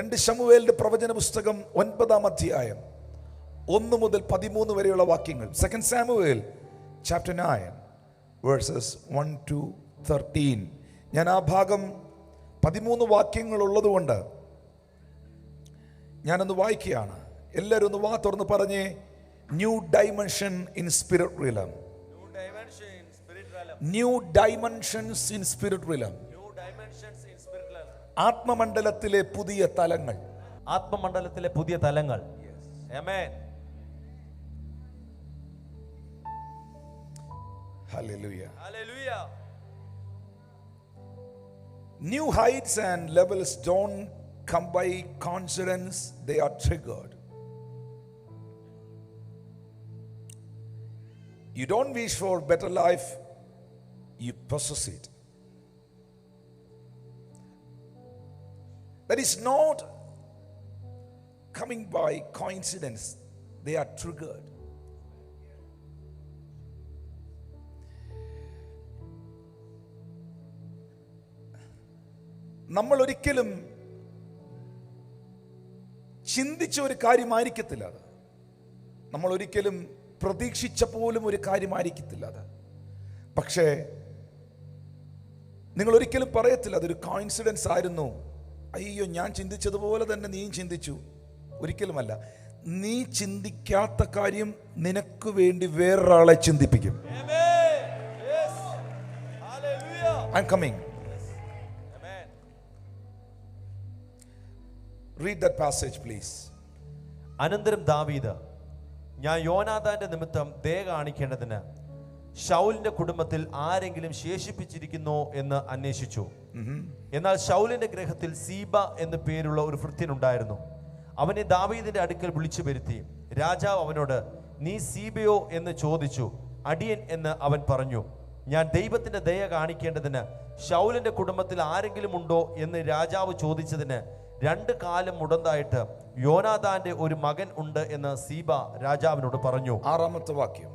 2 ശമൂവേലിന്റെ പ്രവചന പുസ്തകം 9-ാം അധ്യായം 1 മുതൽ 13 വരെയുള്ള വാക്യങ്ങൾ. 2 Samuel chapter 9 verses 1 to 13. ഞാൻ ആ ഭാഗം 13 വാക്യങ്ങൾ ഉള്ളതുകൊണ്ട് ഞാനൊന്ന് വായിക്കുകയാണ്. എല്ലാവരും ഒന്ന് വാ തുറന്ന് പറഞ്ഞേ, new dimension in spirit realm. New dimensions in spirit realm. ആത്മമണ്ഡലത്തിലെ പുതിയ തലങ്ങൾ. ആത്മമണ്ഡലത്തിലെ പുതിയ തലങ്ങൾ. Amen. Hallelujah. Hallelujah. New heights and levels don't come by coincidence, they are triggered. You don't wish for better life, you possess it. That is not coming by coincidence, they are triggered. നമ്മൾ ഒരിക്കലും ചിന്തിച്ച ഒരു കാര്യമായിരിക്കത്തില്ല അത്. നമ്മൾ ഒരിക്കലും പ്രതീക്ഷിച്ച പോലും ഒരു കാര്യമായിരിക്കത്തില്ല അത്. പക്ഷേ നിങ്ങൾ ഒരിക്കലും പറയത്തില്ല അതൊരു കോയിൻസിഡൻസ് ആയിരുന്നു, അയ്യോ ഞാൻ ചിന്തിച്ചതുപോലെ തന്നെ നീയും ചിന്തിച്ചു. ഒരിക്കലുമല്ല. നീ ചിന്തിക്കാത്ത കാര്യം നിനക്ക് വേണ്ടി വേറൊരാളെ ചിന്തിപ്പിക്കും. I am coming. Read that passage please. അനന്തരം ദാവീദ്, ഞാൻ യോനാഥാന്റെ നിമിത്തം ദയ കാണിക്കേണ്ടതിന് ശൗലിന്റെ കുടുംബത്തിൽ ആരെങ്കിലും ശേഷിപ്പിച്ചിരിക്കുന്നോ എന്ന് അന്വേഷിച്ചു. എന്നാൽ ശൗലിന്റെ ഗൃഹത്തിൽ സീബ എന്ന് പേരുള്ള ഒരു ഭൃത്യനുണ്ടായിരുന്നു. അവനെ ദാവീദിന്റെ അടുക്കൽ വിളിച്ചു വരുത്തി. രാജാവ് അവനോട്, നീ സീബയോ എന്ന് ചോദിച്ചു. അടിയൻ എന്ന് അവൻ പറഞ്ഞു. ഞാൻ ദൈവത്തിന്റെ ദയ കാണിക്കേണ്ടതിന് ശൗലിന്റെ കുടുംബത്തിൽ ആരെങ്കിലും ഉണ്ടോ എന്ന് രാജാവ് ചോദിച്ചതിന് 2 കാലം മുടന്തായിട്ട് യോനാഥാന്റെ ഒരു മകൻ ഉണ്ട് എന്ന് സീബ രാജാവിനോട് പറഞ്ഞു. 6-ാമത്തെ വാക്യം.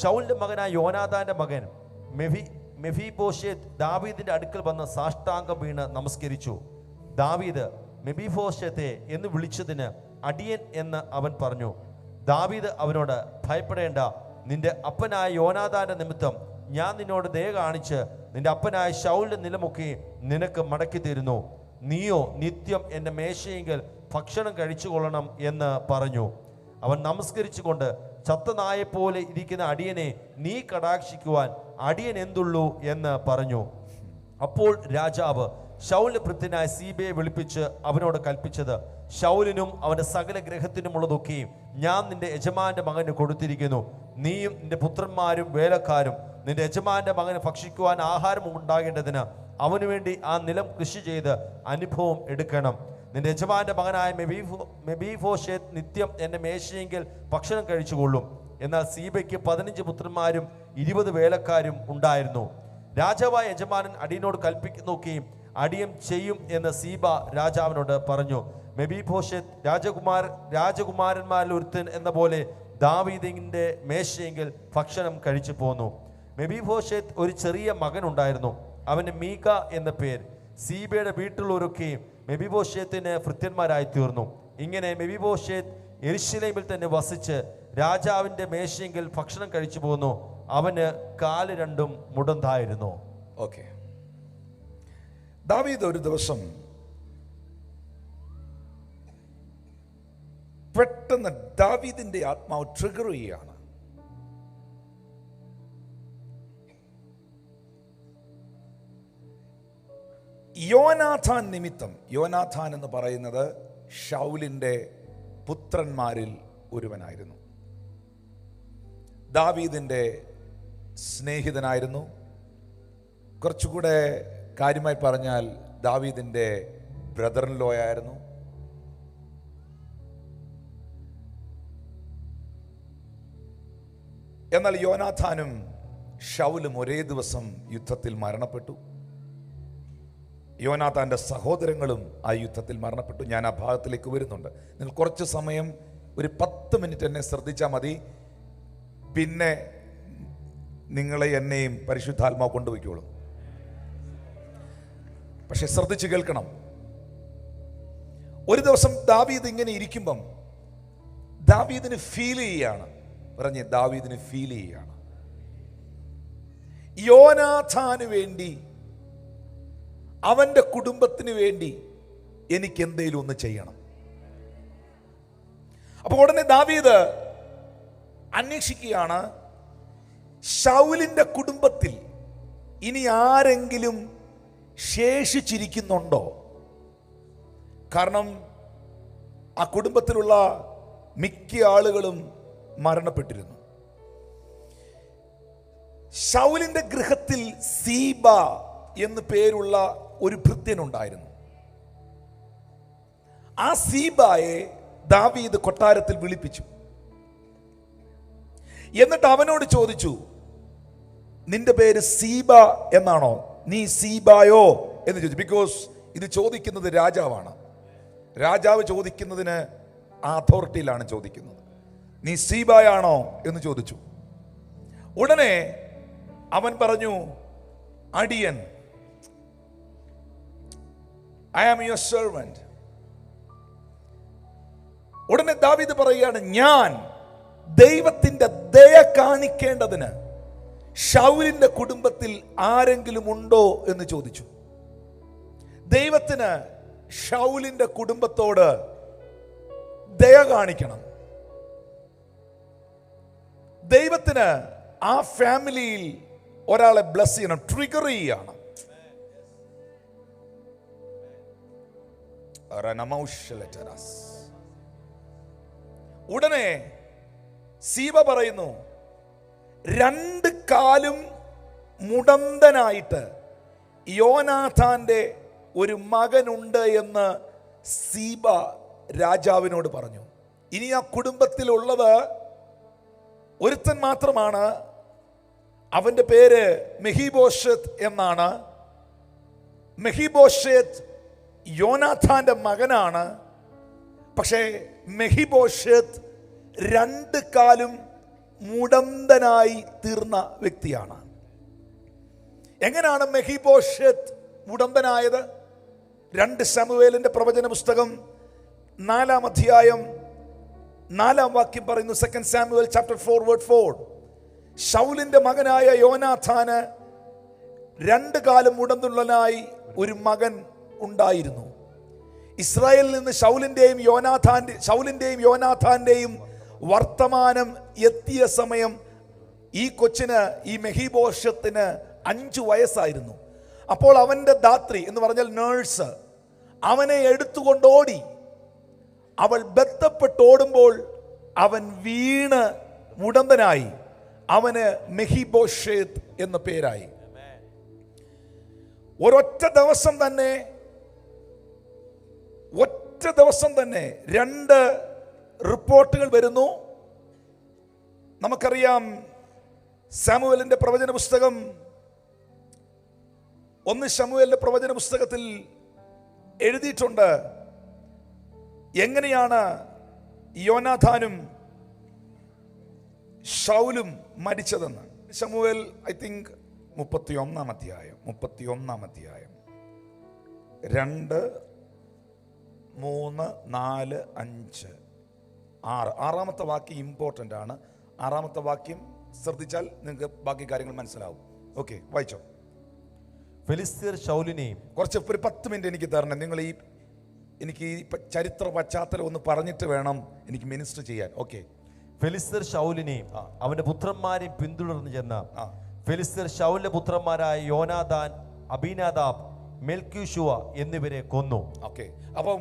ശൗലിന്റെ മകനായ യോനാഥാന്റെ മകൻ മെഫീബോശേത്ത് ദാവീദിന്റെ അടുക്കൽ വന്ന് സാഷ്ടാംഗം വീണ് നമസ്കരിച്ചു. ദാവീദ് മെഫീബോശേത്തെ എന്ന് വിളിച്ചതിന് അടിയൻ എന്ന് അവൻ പറഞ്ഞു. ദാവീദ് അവനോട്, ഭയപ്പെടേണ്ട, നിന്റെ അപ്പനായ യോനാഥാന്റെ നിമിത്തം ഞാൻ നിന്നോട് ദയ കാണിച്ച് നിന്റെ അപ്പനായ ശൗലിന്റെ നിലമൊക്കെ നിനക്ക് മടക്കി തരുന്നു. നീയോ നിത്യം എൻ്റെ മേശയെങ്കിൽ ഭക്ഷണം കഴിച്ചുകൊള്ളണം എന്ന് പറഞ്ഞു. അവൻ നമസ്കരിച്ചുകൊണ്ട്, ചത്ത നായെപ്പോലെ ഇരിക്കുന്ന അടിയനെ നീ കടാക്ഷിക്കുവാൻ അടിയൻ എന്തുള്ളൂ എന്ന് പറഞ്ഞു. അപ്പോൾ രാജാവ് ശൗലിന്റെ ഭൃത്യനായ സീബയെ വിളിപ്പിച്ച് അവനോട് കൽപ്പിച്ചത്, ശൗലിനും അവന്റെ സകല ഗ്രഹത്തിനുമുള്ളതൊക്കെയും ഞാൻ നിന്റെ യജമാന്റെ മകന് കൊടുത്തിരിക്കുന്നു. നീയും നിന്റെ പുത്രന്മാരും വേലക്കാരും നിന്റെ യജമാന്റെ മകന് ഭക്ഷിക്കുവാൻ ആഹാരം ഉണ്ടാകേണ്ടതിന് അവനു വേണ്ടി ആ നിലം കൃഷി ചെയ്ത് അനുഭവം എടുക്കണം. നിന്റെ യജമാന്റെ മകനായ മെഫീബോശേത്ത് നിത്യം എന്റെ മേശയെങ്കിൽ ഭക്ഷണം കഴിച്ചുകൊള്ളും. എന്നാൽ സീബയ്ക്ക് 15 പുത്രന്മാരും 20 വേലക്കാരും ഉണ്ടായിരുന്നു. രാജാവായ യജമാനൻ അടിയനോട് കൽപ്പിക്കുന്നൊക്കെയും അടിയൻ ചെയ്യും എന്ന് സീബ രാജാവിനോട് പറഞ്ഞു. മെഫീബോശേത്ത് രാജകുമാരന്മാരിൽ ഒരുത്തൻ എന്ന പോലെ ദാവീദിന്റെ മേശയെങ്കിൽ ഭക്ഷണം കഴിച്ചു പോന്നു. മെഫീബോശേത്ത് ഒരു ചെറിയ മകൻ ഉണ്ടായിരുന്നു. അവന് മീക എന്ന പേര്. സീബയുടെ വീട്ടിലുള്ളവരൊക്കെയും മെഫീബോശേത്തിന് ഭൃത്യന്മാരായി തീർന്നു. ഇങ്ങനെ മെഫീബോശേത്ത് യെരൂശലേമിൽ തന്നെ വസിച്ച് രാജാവിന്റെ മേശയെങ്കിൽ ഭക്ഷണം കഴിച്ചു പോന്നു. അവന് കാല് രണ്ടും മുടന്തായിരുന്നു. ഓക്കെ. ദാവീദ് ഒരു ദിവസം പെട്ടെന്ന് ദാവീദിന്റെ ആത്മാവ് ട്രിഗർ ചെയ്യുകയാണ്. യോനാഥാൻ നിമിത്തം. യോനാഥാൻ എന്ന് പറയുന്നത് ശൗലിന്റെ പുത്രന്മാരിൽ ഒരുവനായിരുന്നു. ദാവീദിന്റെ സ്നേഹിതനായിരുന്നു. കുറച്ചുകൂടെ കാര്യമായി പറഞ്ഞാൽ ദാവീദിന്റെ ബ്രദർ ഇൻ ലോ ആയിരുന്നു. എന്നാൽ യോനാഥാനും ശൗലും ഒരേ ദിവസം യുദ്ധത്തിൽ മരണപ്പെട്ടു. യോനാഥാന്റെ സഹോദരങ്ങളും ആ യുദ്ധത്തിൽ മരണപ്പെട്ടു. ഞാൻ ആ ഭാഗത്തിലേക്ക് വരുന്നുണ്ട്. നിങ്ങൾ കുറച്ച് സമയം, ഒരു 10 മിനിറ്റ് എന്നെ ശ്രദ്ധിച്ചാൽ മതി. പിന്നെ നിങ്ങളെ എന്നെയും പരിശുദ്ധാത്മാവ് കൊണ്ടുപോയിക്കോളും. പക്ഷെ ശ്രദ്ധിച്ച് കേൾക്കണം. ഒരു ദിവസം ദാവീദ് ഇങ്ങനെ ഇരിക്കുമ്പം ദാവീദിന് ഫീൽ ചെയ്യാണ്, പറഞ്ഞ് ദാവീദിന് ഫീൽ ചെയ്യാണ്, യോനാഥാന് വേണ്ടി, അവന്റെ കുടുംബത്തിന് വേണ്ടി എനിക്ക് എന്തേലും ഒന്ന് ചെയ്യണം. അപ്പൊ ഉടനെ ദാവീദ് അന്വേഷിക്കുകയാണ്, ശൗലിന്റെ കുടുംബത്തിൽ ഇനി ആരെങ്കിലും ശേഷിച്ചിരിക്കുന്നുണ്ടോ? കാരണം ആ കുടുംബത്തിലുള്ള മിക്ക ആളുകളും മരണപ്പെട്ടിരുന്നു. ശൗലിന്റെ ഗൃഹത്തിൽ സീബ എന്ന് പേരുള്ള ഒരു ഭൃത്യനുണ്ടായിരുന്നു. ആ സീബായെ ദാവീദ് കൊട്ടാരത്തിൽ വിളിപ്പിച്ചു. എന്നിട്ട് അവനോട് ചോദിച്ചു, നിന്റെ പേര് സീബ എന്നാണോ? നീ സീബായോ എന്ന് ചോദിച്ചു. ബിക്കോസ് ഇത് ചോദിക്കുന്നത് രാജാവാണ്. രാജാവ് ചോദിക്കുന്നതിന് ആ അതോറിറ്റിയിലാണ് ചോദിക്കുന്നത്. നീ സീബായാണോ എന്ന് ചോദിച്ചു. ഉടനെ അവൻ പറഞ്ഞു, അടിയൻ, ഐ ആം യുവർ സെർവന്റ്. ഉടനെ ദാവീദ് പറയുകയാണ്, ഞാൻ ദൈവത്തിന്റെ ദയ കാണിക്കേണ്ടതിന് ശൗലിന്റെ കുടുംബത്തിൽ ആരെങ്കിലും ഉണ്ടോ എന്ന് ചോദിച്ചു. ദൈവത്തിന് ശൗലിന്റെ കുടുംബത്തോട് ദയ കാണിക്കണം. ദൈവത്തിന് ആ ഫാമിലിയിൽ ഒരാളെ ബ്ലസ് ചെയ്യണം, ട്രിഗർ ചെയ്യണം. ഉടനെ സീബ പറയുന്നു, 2 കാലും മുടന്തനായിട്ട് യോനാഥാന്റെ ഒരു മകനുണ്ട് എന്ന് സീബ രാജാവിനോട് പറഞ്ഞു. ഇനി ആ കുടുംബത്തിലുള്ളത് ഒരുത്തൻ മാത്രമാണ്. അവന്റെ പേര് മെഹിബോശത്ത് എന്നാണ്. മെഹിബോശത്ത് യോനാഥാന്റെ മകനാണ്. പക്ഷേ മെഹിബോശത്ത് 2 കാലും മുടന്തനായി തീർന്ന വ്യക്തിയാണ്. എങ്ങനെയാണ് മെഹിബോശത്ത് മുടന്തനായത്? 2 ശമൂവേലിന്റെ പ്രവചന പുസ്തകം 4-ാം അധ്യായം 4-ാം വാക്യം പറയുന്നു. 2 Samuel chapter 4 verse 4. ശൗലിന്റെ മകനായ യോനാഥാന് 2 കാലം മുടന്തുള്ളനായി ഒരു മകൻ ഉണ്ടായിരുന്നു. ഇസ്രായേലിൽ നിന്ന് ശൗലിന്റെയും യോനാഥാന്റെയും വർത്തമാനം എത്തിയ സമയം ഈ കൊച്ചിന്, ഈ മെഹിബോശത്തിന് 5 വയസ്സായിരുന്നു. അപ്പോൾ അവന്റെ ധാത്രി എന്ന് പറഞ്ഞാൽ നേഴ്സ് അവനെ എടുത്തുകൊണ്ടോടി. അവൾ ബന്ധപ്പെട്ടോടുമ്പോൾ അവൻ വീണ് മുടന്തനായി. അവന് മെഹിബോശേത്ത് എന്ന പേരായി. ഒറ്റ ദിവസം തന്നെ 2 റിപ്പോർട്ടുകൾ വരുന്നു. നമുക്കറിയാം, ശമൂവേലിന്റെ പ്രവചന പുസ്തകം 1 ശമൂവേലിന്റെ പ്രവചന പുസ്തകത്തിൽ എഴുതിയിട്ടുണ്ട് എങ്ങനെയാണ് യോനാഥാനും ശൗലും മരിച്ചതെന്ന്. ശമൂവേൽ ഐ തിങ്ക് 31-ാം അധ്യായം 2, 3, 4, 5, 6. 6-ാമത്തെ വാക്യം ഇമ്പോർട്ടൻ്റ് ആണ്. 6-ാമത്തെ വാക്യം ശ്രദ്ധിച്ചാൽ നിങ്ങൾക്ക് ബാക്കി കാര്യങ്ങൾ മനസ്സിലാവും. ഓക്കെ, വായിച്ചോ. ഫെലിസ്ത്യർ ശൗലിനെയും കുറച്ച് ഒരു 10 മിനിറ്റ് എനിക്ക് തരണം. നിങ്ങൾ എനിക്ക് ഈ ചരിത്ര പശ്ചാത്തലം ഒന്ന് പറഞ്ഞിട്ട് വേണം എനിക്ക് മിനിസ്റ്റർ ചെയ്യാൻ. ഓക്കെ. ഫെലിസ്ത്യർ ശൗലിനെയും അവന്റെ പുത്രന്മാരെയും പിന്തുടർന്ന് ചെന്ന ഫെലിസ്ത്യർ ശൗലിന്റെ പുത്രന്മാരായ യോനാഥാൻ, അബീനാദാബ്, മെൽക്യൂഷുവ എന്നിവരെ കൊന്നു. ഓക്കെ. അപ്പം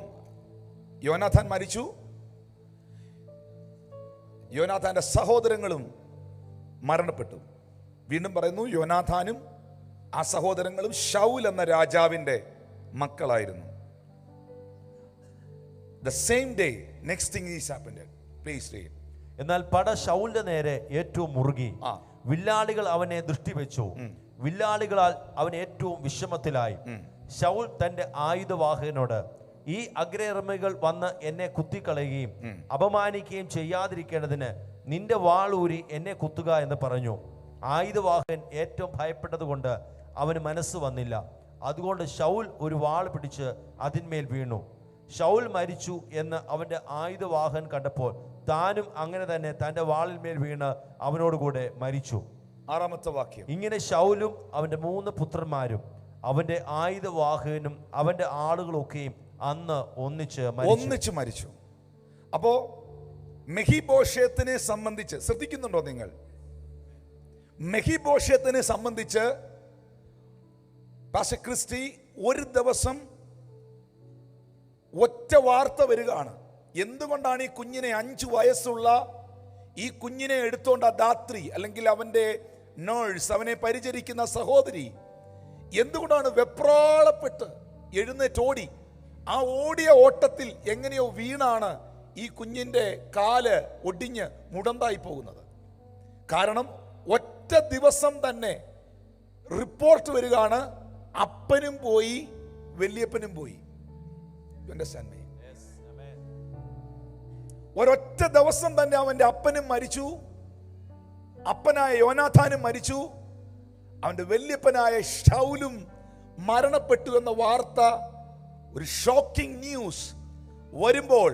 യോനാഥാൻ മരിച്ചു. യോനാഥാന്റെ സഹോദരങ്ങളും മരണപ്പെട്ടു. വീണ്ടും പറയുന്നു, യോനാഥാനും ആ സഹോദരങ്ങളും ശൗൽ എന്ന രാജാവിന്റെ മക്കളായിരുന്നു. The same day, next thing is happened. Please read. എന്നാൽ പട ശൗലിന്റെ നേരെ ഏറ്റവും മുറുകി. വില്ലാളികൾ അവനെ ദൃഷ്ടി വെച്ചു. വില്ലാളികളാൽ അവൻ ഏറ്റവും വിഷമത്തിലായി. ശൗൽ തന്റെ ആയുധവാഹകനോട്, ഈ അഗ്രേർമികൾ വന്ന് എന്നെ കുത്തിക്കളയുകയും അപമാനിക്കുകയും ചെയ്യാതിരിക്കേണ്ടതിന് നിന്റെ വാളൂരി എന്നെ കുത്തുക എന്ന് പറഞ്ഞു. ആയുധവാഹകൻ ഏറ്റവും ഭയപ്പെട്ടതുകൊണ്ട് അവന് മനസ്സ് വന്നില്ല. അതുകൊണ്ട് ശൗൽ ഒരു വാൾ പിടിച്ച് അതിന്മേൽ വീണു. ശൗൽ മരിച്ചു എന്ന് അവന്റെ ആയുധവാഹൻ കണ്ടപ്പോൾ താനും അങ്ങനെ തന്നെ തന്റെ വാളിന്മേൽ വീണ് അവനോടുകൂടെ മരിച്ചു. 6-ാമത്തെ വാക്യം. ഇങ്ങനെ ശൗലും അവന്റെ 3 പുത്രന്മാരും അവന്റെ ആയുധവാഹകനും അവന്റെ ആളുകളൊക്കെയും അന്ന് ഒന്നിച്ച് മരിച്ചു. അപ്പോ മെഫീബോശേത്തിനെ സംബന്ധിച്ച് ശ്രദ്ധിക്കുന്നുണ്ടോ നിങ്ങൾ? മെഫീബോശേത്തിനെ സംബന്ധിച്ച് പാസ്റ്റർ ക്രിസ്റ്റി ഒരു ദിവസം ഒറ്റ വാർത്ത വരികയാണ്. എന്തുകൊണ്ടാണ് ഈ കുഞ്ഞിനെ 5 വയസ്സുള്ള ഈ കുഞ്ഞിനെ എടുത്തോണ്ട് ആ ധാത്രി അല്ലെങ്കിൽ അവന്റെ നേഴ്സ്, അവനെ പരിചരിക്കുന്ന സഹോദരി എന്തുകൊണ്ടാണ് വെപ്രാളപ്പെട്ട് എഴുന്നേറ്റോടി? ആ ഓടിയ ഓട്ടത്തിൽ എങ്ങനെയോ വീണാണ് ഈ കുഞ്ഞിന്റെ കാല് ഒടിഞ്ഞ് മുടന്തായി പോകുന്നത്. കാരണം ഒറ്റ ദിവസം തന്നെ റിപ്പോർട്ട് വരികയാണ്, അപ്പനും പോയി വല്യപ്പനും പോയി. ഒരൊറ്റ ദിവസം തന്നെ അവന്റെ അപ്പനും മരിച്ചു, അപ്പനായ യോനാഥാനും മരിച്ചു, അവന്റെ വല്യപ്പനായ ശൗലും മരണപ്പെട്ടു എന്ന വാർത്ത, ഒരു ഷോക്കിംഗ് ന്യൂസ് വരുമ്പോൾ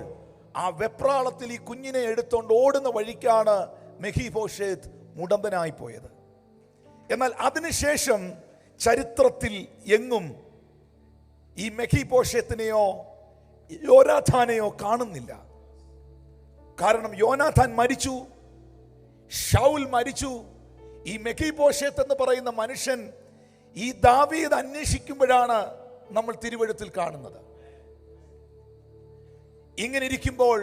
ആ വെപ്രാളത്തിൽ ഈ കുഞ്ഞിനെ എടുത്തോണ്ട് ഓടുന്ന വഴിക്കാണ് മെഫീബോശേത്ത് മുടന്തനായി പോയത്. എന്നാൽ അതിനുശേഷം ചരിത്രത്തിൽ എങ്ങും ഈ മെഫീബോശേത്തിനെയോ യോനാഥാനെയോ കാണുന്നില്ല. കാരണം യോനാഥാൻ മരിച്ചു, ശൗൽ മരിച്ചു. ഈ മെഫീബോശേത്ത് എന്ന് പറയുന്ന മനുഷ്യൻ ഈ ദാവീദ് അന്വേഷിക്കുമ്പോഴാണ് നമ്മൾ തിരുവെഴുത്തിൽ കാണുന്നത്. ഇങ്ങനെ ഇരിക്കുമ്പോൾ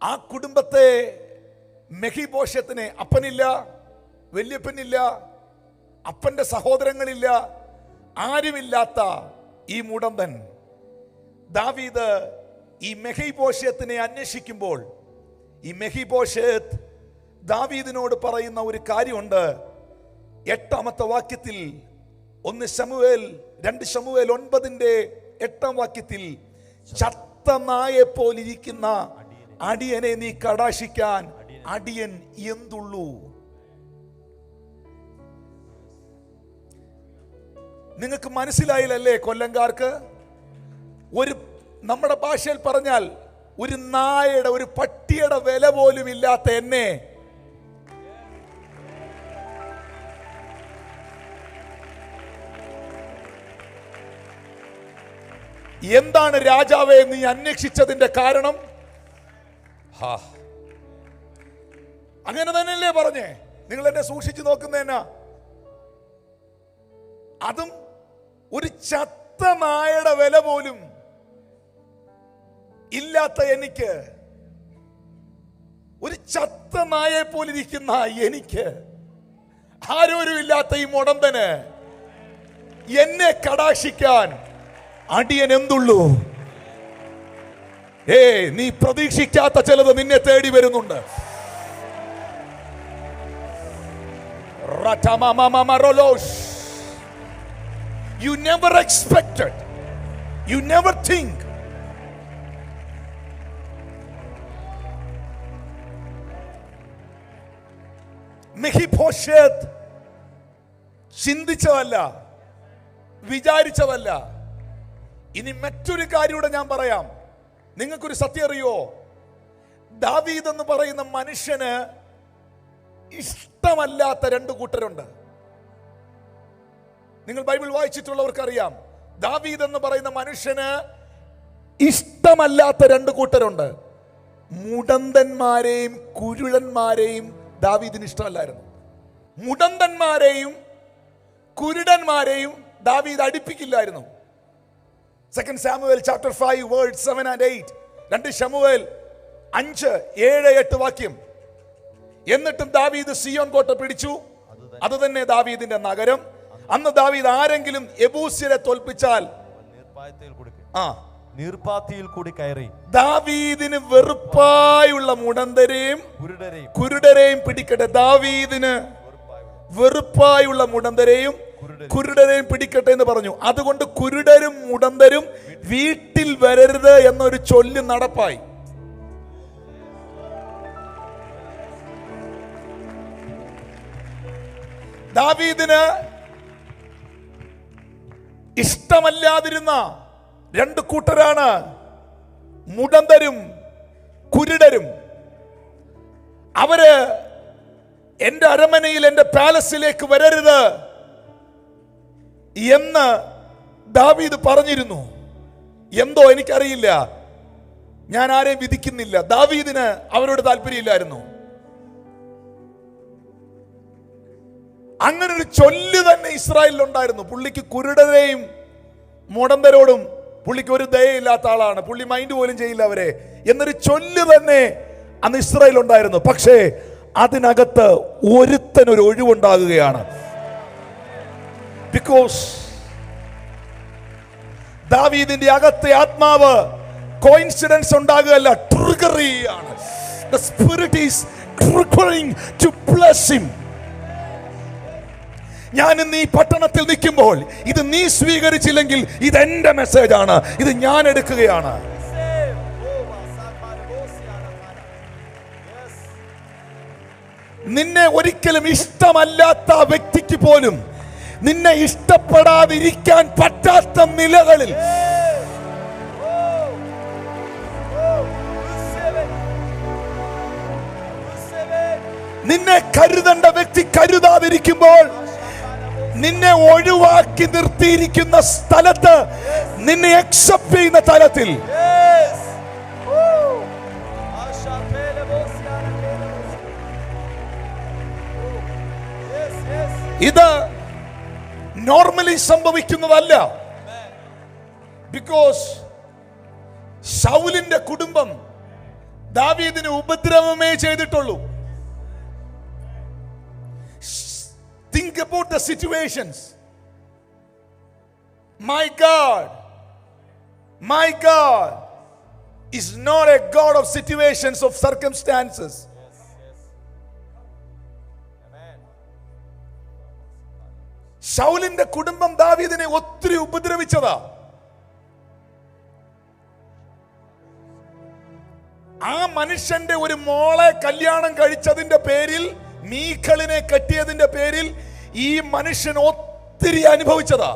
ആ കുടുംബത്തെ മെഫീബോശേത്തിനെ അപ്പനില്ല, വല്യപ്പനില്ല, അപ്പന്റെ സഹോദരങ്ങളില്ല, ആരുമില്ലാത്ത ഈ മുടന്തൻ ദാവീദ് ഈ മെഫീബോശേത്തിനെ അന്വേഷിക്കുമ്പോൾ ഈ മെഫീബോശേത്ത് ദാവീദിനോട് പറയുന്ന ഒരു കാര്യമുണ്ട്. 8-ാമത്തെ വാക്യത്തിൽ 1 ശമൂവേൽ 2 ശമൂവേൽ 9:8 വാക്യത്തിൽ, ചത്ത നായെ പോലിരിക്കുന്ന അടിയനെ നീ കടാക്ഷിക്കാൻ അടിയൻ എന്തുള്ളൂ? നിങ്ങൾക്ക് മനസ്സിലായില്ലല്ലേ കൊല്ലംകാർക്ക്? ഒരു നമ്മുടെ ഭാഷയിൽ പറഞ്ഞാൽ ഒരു നായയുടെ, ഒരു പട്ടിയുടെ വില പോലും ഇല്ലാത്ത എന്നെ എന്താണ് രാജാവേ നീ അന്വേഷിച്ചതിന്റെ കാരണം? അങ്ങനെ തന്നെയല്ലേ പറഞ്ഞേ? നിങ്ങൾ എന്നെ സൂക്ഷിച്ചു നോക്കുന്നേനാ? അതും ഒരു ചത്ത നായയുടെ വില പോലും ഇല്ലാത്ത എനിക്ക്, ഒരു ചത്ത നായെ പോലിരിക്കുന്ന എനിക്ക്, ആരോരും ഇല്ലാത്ത ഈ മുടന്തന് എന്നെ കടാക്ഷിക്കാൻ അടിയൻ എന്തുള്ളൂ? നീ പ്രതീക്ഷിക്കാത്ത ചിലത് നിന്നെ തേടി വരുന്നുണ്ട്. You never expected, you never think. മെഫീബോശേത്ത് ചിന്തിച്ചതല്ല, വിചാരിച്ചതല്ല. ഇനി മറ്റൊരു കാര്യം കൂടെ ഞാൻ പറയാം. നിങ്ങൾക്കൊരു സത്യം അറിയോ? ദാവീദ് എന്ന് പറയുന്ന മനുഷ്യന് ഇഷ്ടമല്ലാത്ത 2 കൂട്ടരുണ്ട്. നിങ്ങൾ ബൈബിൾ വായിച്ചിട്ടുള്ളവർക്ക് അറിയാം, ദാവീദ് എന്ന് പറയുന്ന മനുഷ്യന് ഇഷ്ടമല്ലാത്ത 2 കൂട്ടരുണ്ട്. മുടന്തന്മാരെയും കുരുടന്മാരെയും ദാവീദിന് ഇഷ്ടമല്ലായിരുന്നു. മുടന്തന്മാരെയും കുരുടന്മാരെയും ദാവീദ് അടുപ്പിക്കില്ലായിരുന്നു. 2 Samuel chapter 5 verse 7 and 8. 2 ശമൂവേൽ 5, 7, 8 വാക്യം. എന്നിട്ടും ദാവീദ് സിയോൻ കോട്ട പിടിച്ചു, അത് തന്നെ ദാവീദിന്റെ നഗരം. അന്ന് ദാവീദ് ആരെങ്കിലും യെബൂസ്യരെ തോൽപ്പിച്ചാൽ നീർപ്പാത്തിയിൽ കൂടി കയറി ദാവീദിന് വെറുപ്പായുള്ള മുടന്തരെയും കുരുടരെയും പിടിക്കട്ടെ. ദാവീദിന് വെറുപ്പായുള്ള മുടന്തരെയും കുരുടരെയും പിടിക്കട്ടെ എന്ന് പറഞ്ഞു. അതുകൊണ്ട് കുരുടരും മുടന്തരും വീട്ടിൽ വരരുത് എന്നൊരു ചൊല്ല് നടപ്പായി. ദാവീദിന് ഇഷ്ടമല്ലാതിരുന്ന 2 കൂട്ടരാണ് മുടന്തരും കുരുടരും അവര് എന്റെ അരമനയിൽ, എന്റെ പാലസിലേക്ക് വരരുത് എന്ന് ദാവീദ് പറഞ്ഞിരുന്നു. എന്തോ എനിക്കറിയില്ല, ഞാൻ ആരെയും വിധിക്കുന്നില്ല. ദാവീദിന് അവരോട് താല്പര്യമില്ലായിരുന്നു. അങ്ങനെ ഒരു ചൊല്ല് തന്നെ ഇസ്രായേലിൽ ഉണ്ടായിരുന്നു. പുള്ളിക്ക് കുരുടരെയും മുടന്തരോടും പുള്ളിക്ക് ഒരു ദയയില്ലാത്ത ആളാണ്, പുള്ളി മൈൻഡ് പോലും ചെയ്യില്ല അവരെ എന്നൊരു ചൊല്ല് തന്നെ അന്ന് ഇസ്രായേൽ ഉണ്ടായിരുന്നു. പക്ഷേ അതിനകത്ത് ഒരുത്തനൊരു ഒഴിവുണ്ടാകുകയാണ്. ബിക്കോസ് ദാവീദിന്റെ അകത്തെ ആത്മാവ് coincidence ഉണ്ടാകുകയല്ല, ട്രിഗറിയാണ്. The spirit is triggering to bless him. ഞാൻ ഇന്ന് ഈ പട്ടണത്തിൽ നിൽക്കുമ്പോൾ ഇത് നീ സ്വീകരിച്ചില്ലെങ്കിൽ ഇത് എന്റെ മെസ്സേജ് ആണ്, ഇത് ഞാൻ എടുക്കുകയാണ്. നിന്നെ ഒരിക്കലും ഇഷ്ടമല്ലാത്ത വ്യക്തിക്ക് പോലും നിന്നെ ഇഷ്ടപ്പെടാതിരിക്കാൻ പറ്റാത്ത നിലകളിൽ നിന്നെ കരുതേണ്ട വ്യക്തി കരുതാതിരിക്കുമ്പോൾ, നിന്നെ ഒഴിവാക്കി നിർത്തിയിരിക്കുന്ന സ്ഥലത്ത്, നിന്നെ അക്സെപ്റ്റ് ചെയ്യുന്ന തലത്തിൽ ഇത് നോർമലി സംഭവിക്കുന്നതല്ല. ബിക്കോസ് ശൗലിന്റെ കുടുംബം ദാവീദിന് ഉപദ്രവമേ ചെയ്തിട്ടുള്ളൂ. Think about the situations. My God is not a God of situations, of circumstances. ശൗലിന്റെ കുടുംബം ദാവീദിനെ ഒത്തിരി ഉപദ്രവിച്ചതാ. ആ മനുഷ്യന്റെ ഒരു മോളെ കല്യാണം കഴിച്ചതിന്റെ പേരിൽ, മീഖളിനെ കെട്ടിയതിന്റെ പേരിൽ ഈ മനുഷ്യൻ ഒത്തിരി അനുഭവിച്ചതാ.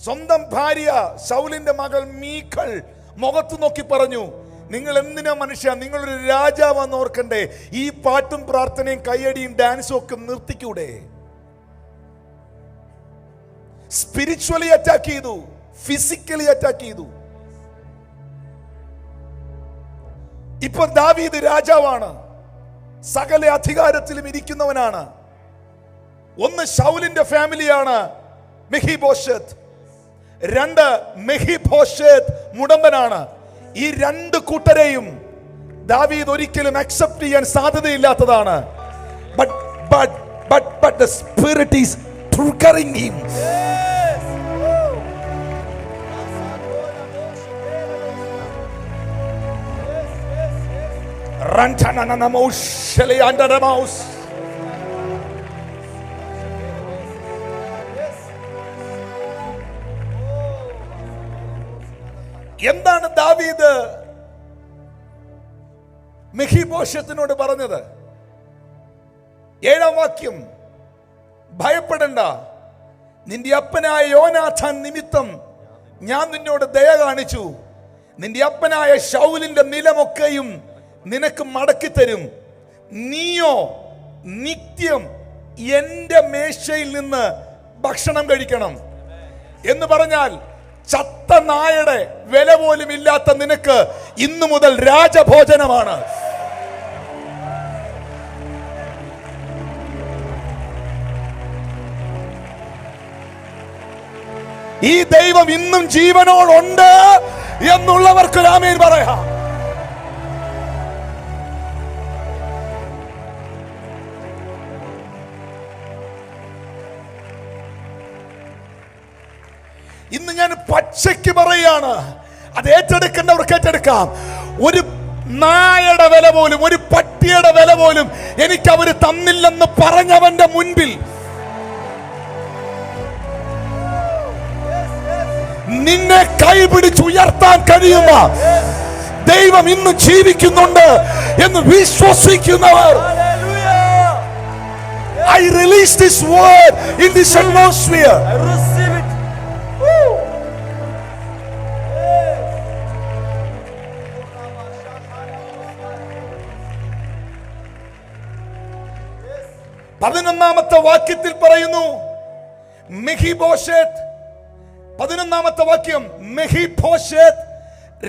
സ്വന്തം ഭാര്യ ശൗലിന്റെ മകൾ മീഖൾ മുഖത്ത് നോക്കി പറഞ്ഞു, നിങ്ങൾ എന്തിനാ മനുഷ്യ, നിങ്ങളൊരു രാജാവാന്ന് ഓർക്കണ്ടേ, ഈ പാട്ടും പ്രാർത്ഥനയും കയ്യടിയും ഡാൻസും ഒക്കെ നിർത്തിക്കൂടെ? സ്പിരിച്വലി അറ്റാക്ക് ചെയ്തു, ഫിസിക്കലി അറ്റാക്ക് ചെയ്തു. ഇപ്പൊ ദാവീദ് രാജാവാണ്, സകല അധികാരത്തിലും ഇരിക്കുന്നവനാണ്. ഒന്ന് ശൗലിന്റെ ഫാമിലിയാണ് മെഹിബോശത്ത്, രണ്ട് മെഹിബോശത്ത് മുടമ്പനാണ്. ഈ രണ്ട് കൂട്ടരെയും ദാവീദ് ഒരിക്കലും അക്സെപ്റ്റ് ചെയ്യാൻ സാധ്യതയില്ലാത്തതാണ്. But the spirit is triggering him. എന്താണ് ദാവീദ് മെഹിബോശത്തിനോട് പറഞ്ഞത്? 7-ാം വാക്യം, ഭയപ്പെടണ്ട, നിന്റെ അപ്പനായ യോനാഥാൻ നിമിത്തം ഞാൻ നിന്നോട് ദയ കാണിച്ചു. നിന്റെ അപ്പനായ ശൗലിന്റെ നിലമൊക്കെയും നിനക്ക് മടക്കി തരും. നീയോ നിത്യം എന്റെ മേശയിൽ നിന്ന് ഭക്ഷണം കഴിക്കണം എന്ന് പറഞ്ഞാൽ, ചത്ത നായയുടെ വില പോലും ഇല്ലാത്ത നിനക്ക് ഇന്നു മുതൽ രാജഭോജനമാണ്. ഈ ദൈവം ഇന്നും ജീവനോടുണ്ട് എന്നുള്ളവർക്ക് ആമേൻ പറയാം. ഇന്ന് ഞാൻ പച്ചയ്ക്ക് പറയാണ്, അത് ഏറ്റെടുക്കേണ്ടവർക്ക് ഏറ്റെടുക്കാം. ഒരു നായയുടെ വില പോലും, ഒരു പട്ടിയുടെ വില പോലും എനിക്ക് അവര് തന്നില്ലെന്ന് പറഞ്ഞവന്റെ മുൻപിൽ നിന്നെ കൈപിടിച്ചുയർത്താൻ കഴിയുന്ന ദൈവം ഇന്ന് ജീവിക്കുന്നുണ്ട് എന്ന് വിശ്വസിക്കുന്നവർ, I release this word in this atmosphere. 11-ാമത്തെ വാക്യത്തിൽ പറയുന്നു, മെഹിബോശേത്ത്, 11-ാമത്തെ വാക്യം, മെഹിബോശേത്ത്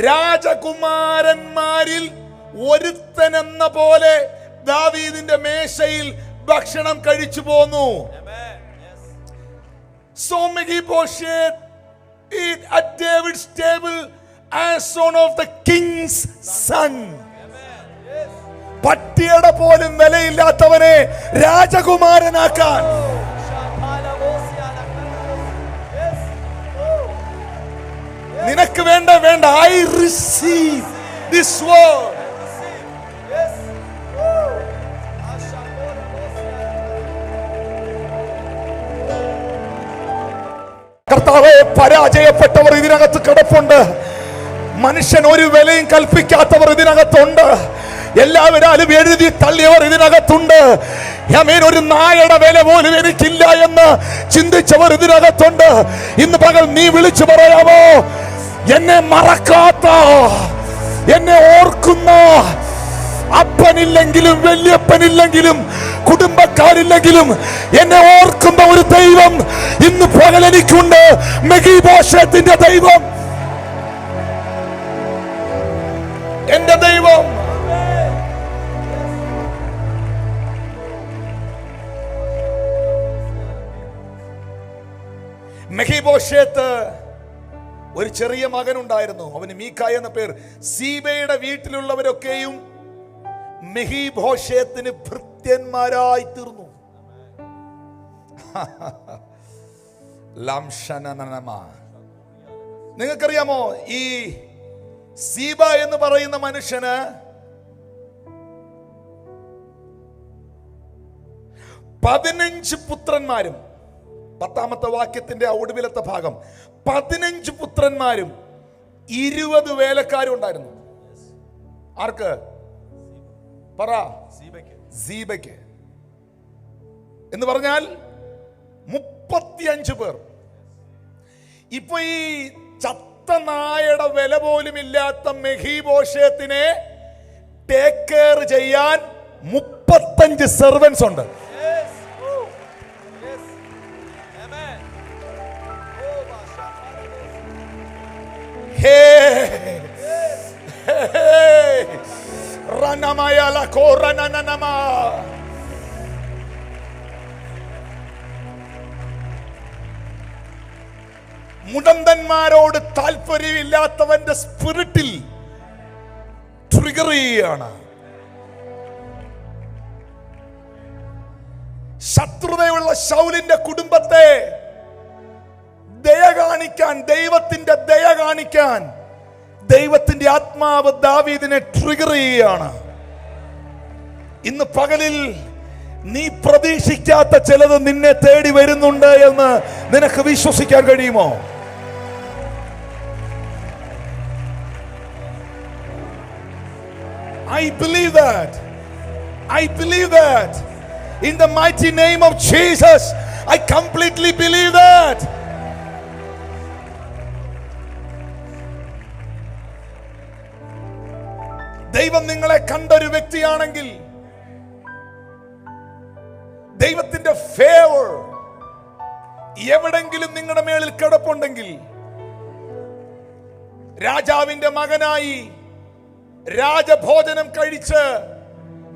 രാജകുമാരന്മാരിൽ ഒരുത്തൻ എന്ന പോലെ ദാവീദിന്റെ മേശയിൽ ഭക്ഷണം കഴിച്ചു പോന്നു. So Mephibosheth eat at David's table as son of the king's son. പട്ടിയുടെ പോലും വിലയില്ലാത്തവനെ രാജകുമാരനാക്കാൻ. നിനക്ക് വേണ്ട, I receive this word. കർത്താവേ, പരാജയപ്പെട്ടവർ ഇതിനകത്ത് കിടപ്പുണ്ട്. മനുഷ്യൻ ഒരു വിലയും കൽപ്പിക്കാത്തവർ ഇതിനകത്തുണ്ട്. എല്ലാവരും എഴുതി തള്ളിയവർ ഇതിനകത്തുണ്ട്. ഒരു നായയുടെ വില പോലും എനിക്കില്ല എന്ന് ചിന്തിച്ചവർ ഇതിനകത്തുണ്ട്. ഇന്ന് പകൽ നീ വിളിച്ചു പറയാമോ, എന്നെ മറക്കാത്ത, എന്നെ ഓർക്കുന്ന, അപ്പനില്ലെങ്കിലും വല്യപ്പനില്ലെങ്കിലും കുടുംബക്കാരില്ലെങ്കിലും എന്നെ ഓർക്കുന്ന ഒരു ദൈവം ഇന്ന് പകൽ എനിക്കുണ്ട്. മെഫിബോശേത്തിന്റെ ദൈവം, എന്റെ ദൈവം. മെഫിബോശേത്ത് ഒരു ചെറിയ മകനുണ്ടായിരുന്നു, അവന് മീഖായ എന്ന പേർ. സീബയുടെ വീട്ടിലുള്ളവരൊക്കെയും മെഫിബോശേത്തിന് ഭൃത്യന്മാരായി തീർന്നു. നിങ്ങൾക്കറിയാമോ, ഈ സീബ എന്ന് പറയുന്ന മനുഷ്യന് 15 പുത്രന്മാരും, 10-ാമത്തെ വാക്യത്തിന്റെ ഒടുവിലത്തെ ഭാഗം, 15 പുത്രന്മാരും 20 വേലക്കാരും ഉണ്ടായിരുന്നു. ആർക്ക്? പറ. സീബയ്ക്ക് എന്ന് പറഞ്ഞാൽ 35 പേർ. ഇപ്പൊ ഈ ചത്ത നായയുടെ വില പോലും ഇല്ലാത്ത മെഫിബോശേത്തിനെ ടേക്ക് കെയർ ചെയ്യാൻ 35 സെർവൻസ് ഉണ്ട്. മുടന്തന്മാരോട് താല്പര്യമില്ലാത്തവന്റെ സ്പിരിറ്റിൽ ട്രിഗർ ചെയ്യുകയാണ്. ശത്രുതയുള്ള ശൗലിന്റെ കുടുംബത്തെ ദയ കാണിക്കാൻ, ദൈവത്തിന്റെ ദയ കാണിക്കാൻ ദൈവത്തിന്റെ ആത്മാവ് ദാവീദിനെ ട്രിഗർ ചെയ്യുകയാണ്. ഇന്ന് പകലിൽ നീ പ്രതീക്ഷിക്കാത്ത ചിലത് നിന്നെ തേടി വരുന്നുണ്ട് എന്ന് നിനക്ക് വിശ്വസിക്കാൻ കഴിയുമോ? I believe that. I believe that. In the mighty name of Jesus, I completely believe that. ദൈവം നിങ്ങളെ കണ്ടൊരു വ്യക്തിയാണെങ്കിൽ, ദൈവത്തിന്റെ ഫേവർ എവിടെങ്കിലും നിങ്ങളുടെ മേളിൽ കിടപ്പുണ്ടെങ്കിൽ, രാജാവിന്റെ മകനായി രാജഭോജനം കഴിച്ച്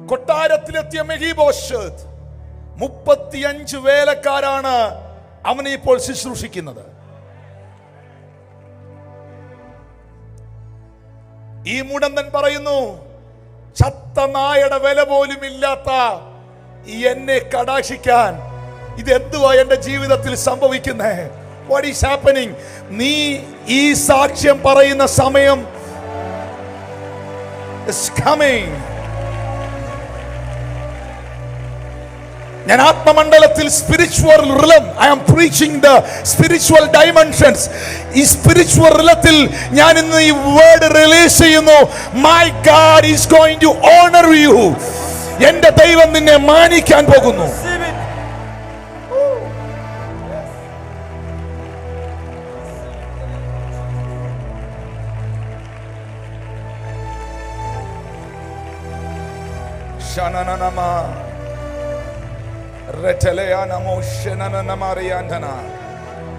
കൊട്ടാരത്തിലെത്തിയ മെഫിബോശേത്ത് 35 വേലക്കാരാണ് അവനെ ഇപ്പോൾ ശുശ്രൂഷിക്കുന്നത്. ഈ മുടന്തൻ പറയുന്നു, ചത്ത നായയുടെ വില പോലും ഇല്ലാത്ത എന്നെ കടാക്ഷിക്കാൻ ഇതെന്തുവാ എന്റെ ജീവിതത്തിൽ സംഭവിക്കുന്നേ? What is happening? നീ ഈ സാക്ഷ്യം പറയുന്ന സമയം is coming. ഞാൻ ആത്മമണ്ഡലത്തിൽ spiritual realm, I am preaching the spiritual dimensions. ഈ സ്പിരിച്വൽ റിലത്തിൽ ഞാൻ ഇന്ന് ഈ വേർഡ് റിലീസ് ചെയ്യുന്നു. My God is going to honour you. എന്റെ ദൈവം നിന്നെ മാനിക്കാൻ പോകുന്നു.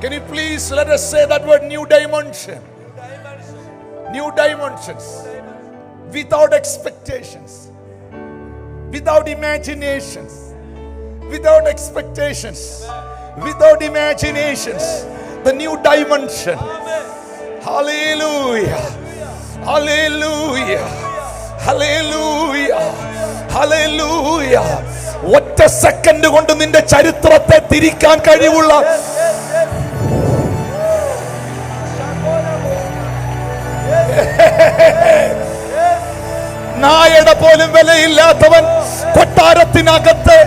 Can you please let us say that word, new dimension? New dimensions. Without expectations, without imaginations, without expectations, without imaginations, the new dimension. Hallelujah, hallelujah, hallelujah, hallelujah. ഒറ്റ second കൊണ്ട് നിന്റെ ചരിത്രത്തെ തിരിക്കാൻ കഴിവുള്ള നായയുടെ പോലും വിലയില്ലാത്തവൻ കൊട്ടാരത്തിനകത്ത്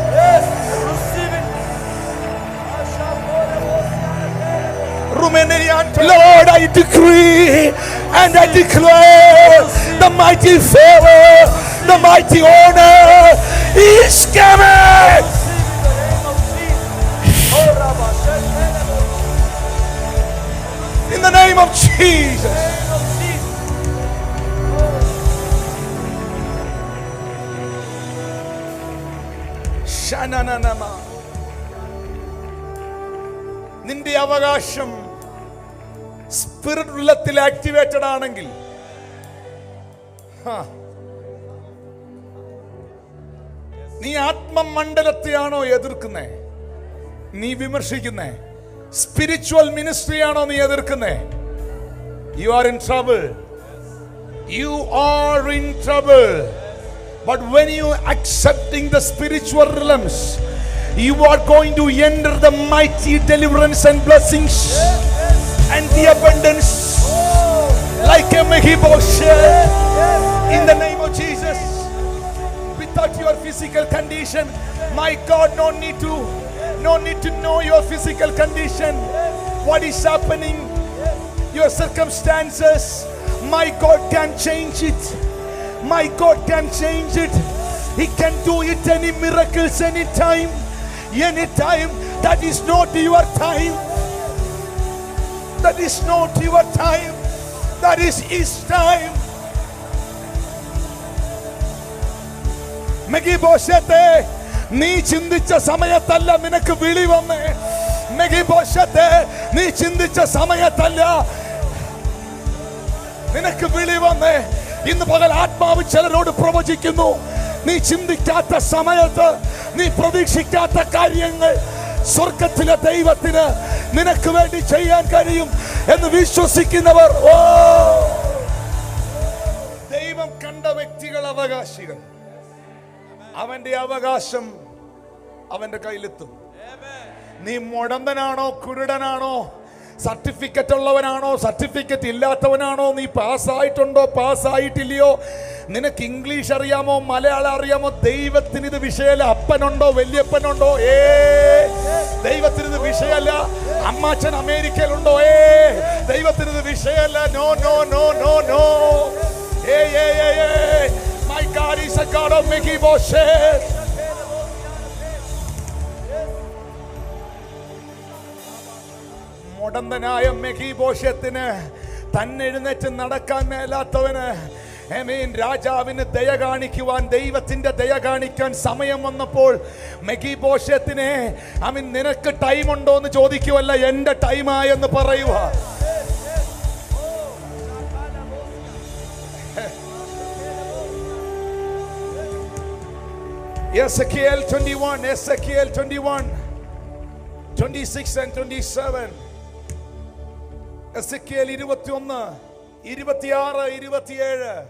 Lord, I decree and I declare the mighty favor, the mighty honor is coming. In the name of Jesus. Shananama. നിന്റെ അവകാശം സ്പിരിറ്റ് ഉള്ളത്തിൽ ആക്ടിവേറ്റഡ് ആണെങ്കിൽ നീ ആത്മമണ്ഡലത്തെയാണോ എതിർക്കുന്നേ? നീ വിമർശിക്കുന്നേ? സ്പിരിച്വൽ മിനിസ്ട്രിയാണോ നീ എതിർക്കുന്നേ? You are in trouble. You are in trouble. But when you accepting the spiritual realms, you are going to enter the mighty deliverance and blessings and the abundance like a Mephibosheth in the name of Jesus. Without your physical condition, my God, no need to know your physical condition, what is happening, your circumstances. My God can change it. My God can change it. He can do it, any miracles, anytime. Anytime. That is not your time. That is not your time. That is His time. മെഗിബോശത്തെ, നീ ചിന്തിച്ച സമയത്തല്ല നിനക്ക് വിളി വന്നേ. മെഗിബോശത്തെ, നീ ചിന്തിച്ച സമയത്തല്ല നിനക്ക് വിളി വന്നേ. ഇന്ന് പകൽ ആത്മാവ് ചിലരോട് പ്രവചിക്കുന്നു. നീ ചിന്തിക്കാത്ത സമയത്ത്, നീ പ്രതീക്ഷിക്കാത്ത കാര്യങ്ങൾ സ്വർഗത്തിലെ ദൈവത്തിന് നിനക്ക് വേണ്ടി ചെയ്യാൻ കഴിയും എന്ന് വിശ്വസിക്കുന്നവർ, ഓ, ദൈവം കണ്ട വ്യക്തികൾ അവകാശികൾ. അവന്റെ അവകാശം അവന്റെ കയ്യിലെത്തും. നീ മുടന്തനാണോ, കുരുടനാണോ, സർട്ടിഫിക്കറ്റ് ഉള്ളവനാണോ, സർട്ടിഫിക്കറ്റ് ഇല്ലാത്തവനാണോ, നീ പാസ്സായിട്ടുണ്ടോ, പാസ്സായിട്ടില്ലയോ, നിനക്ക് ഇംഗ്ലീഷ് അറിയാമോ, മലയാളം അറിയാമോ, ദൈവത്തിന് ഇത് വിഷയമല്ല. അപ്പനുണ്ടോ, വല്യപ്പനുണ്ടോ, ദൈവത്തിന് ഇത് വിഷയമല്ല. അമ്മാച്ചൻ അമേരിക്കയിലുണ്ടോ, ദൈവത്തിന് ഇത് വിഷയമല്ല. No no no no no. My God is a God of Mephibosheth. മുടന്തനായ മെഫീബോശത്തിന് തന്നെ എഴുന്നേറ്റ് നടക്കാൻ മേലാത്തവന്, രാജാവിന് ദയ കാണിക്കുവാൻ, ദൈവത്തിന്റെ ദയ കാണിക്കാൻ സമയം വന്നപ്പോൾ മെഫീബോശത്തിനെ നിനക്ക് ടൈം ഉണ്ടോ എന്ന് ചോദിക്കുവല്ല, എന്റെ ടൈമായെന്ന് പറയുക. Ezekiel 21, 26 and 27. Ezekiel 21, 26, 27.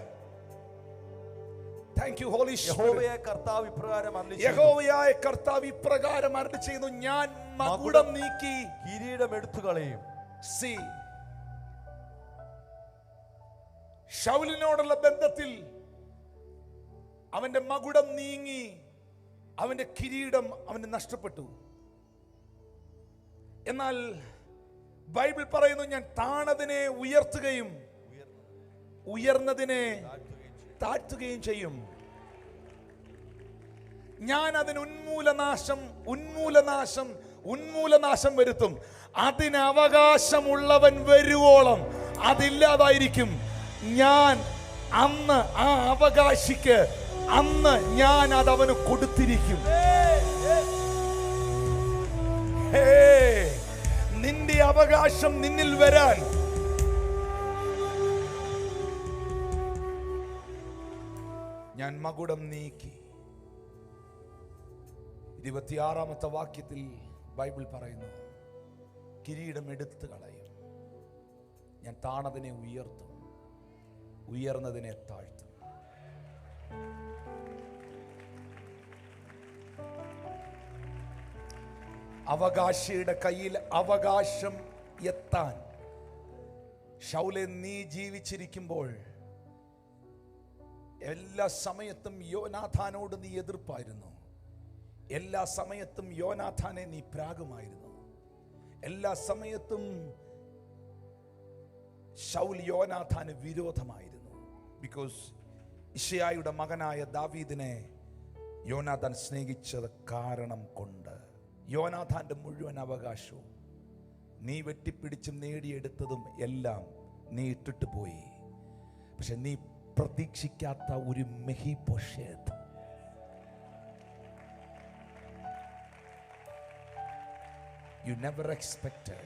Thank you, Holy Spirit. യഹോവയായ കർത്താവ് ഇപ്രകാരം അരുളിച്ചെയ്യുന്നു, ഞാൻ മകുടം നീക്കി കിരീടം എടുത്തു കളയും. See, ശൗലിനോടുള്ള ബന്ധത്തിൽ അവന്റെ മകുടം നീങ്ങി, അവന്റെ കിരീടം അവന് നഷ്ടപ്പെട്ടു. എന്നാൽ ബൈബിൾ പറയുന്നു, ഞാൻ താണതിനെ ഉയർത്തുകയും ഉയർന്നതിനെ താഴ്ത്തുകയും ചെയ്യും. ഞാൻ അതിന് ഉന്മൂലനാശം വരുത്തും. അതിന് അവകാശമുള്ളവൻ വരുവോളം അതില്ലാതായിരിക്കും. ഞാൻ അന്ന് ആ അവകാശിക്ക് അന്ന് ഞാൻ അത് അവന് കൊടുത്തിരിക്കും. ഹേ, നിന്റെ അവകാശം നിന്നിൽ വരാൻ ഞാൻ മകുടം നീക്കി. 26-ാമത്തെ വാക്യത്തിൽ ബൈബിൾ പറയുന്നു, കിരീടം എടുത്തു കളയും, ഞാൻ താണതിനെ ഉയർത്തും, ഉയർന്നതിനെ താഴ്ത്തും. അവകാശിയുടെ കയ്യിൽ അവകാശം എത്താൻ, ശൗലേ നീ ജീവിച്ചിരിക്കുമ്പോൾ എല്ലാ സമയത്തും യോനാഥാനോട് നീ എതിർപ്പായിരുന്നു. എല്ലാ സമയത്തും യോനാഥാനെ നീ പ്രാകുമായിരുന്നു. എല്ലാ സമയത്തും ശൗൽ യോനാഥാന് വിരോധമായിരുന്നു. ബിക്കോസ് ഇശ്ശായിയുടെ മകനായ ദാവീദിനെ യോനാഥാൻ സ്നേഹിച്ചത് കാരണം കൊണ്ട്. യോനാഥാന്റെ മുഴുവൻ അവകാശവും നീ വെട്ടിപ്പിടിച്ചും നേടിയെടുത്തതും എല്ലാം നീ ഇട്ടിട്ട് പോയി. പക്ഷെ നീ പ്രതീക്ഷിക്കാത്ത ഒരു മെഫീബോശേത്ത്, you never expected.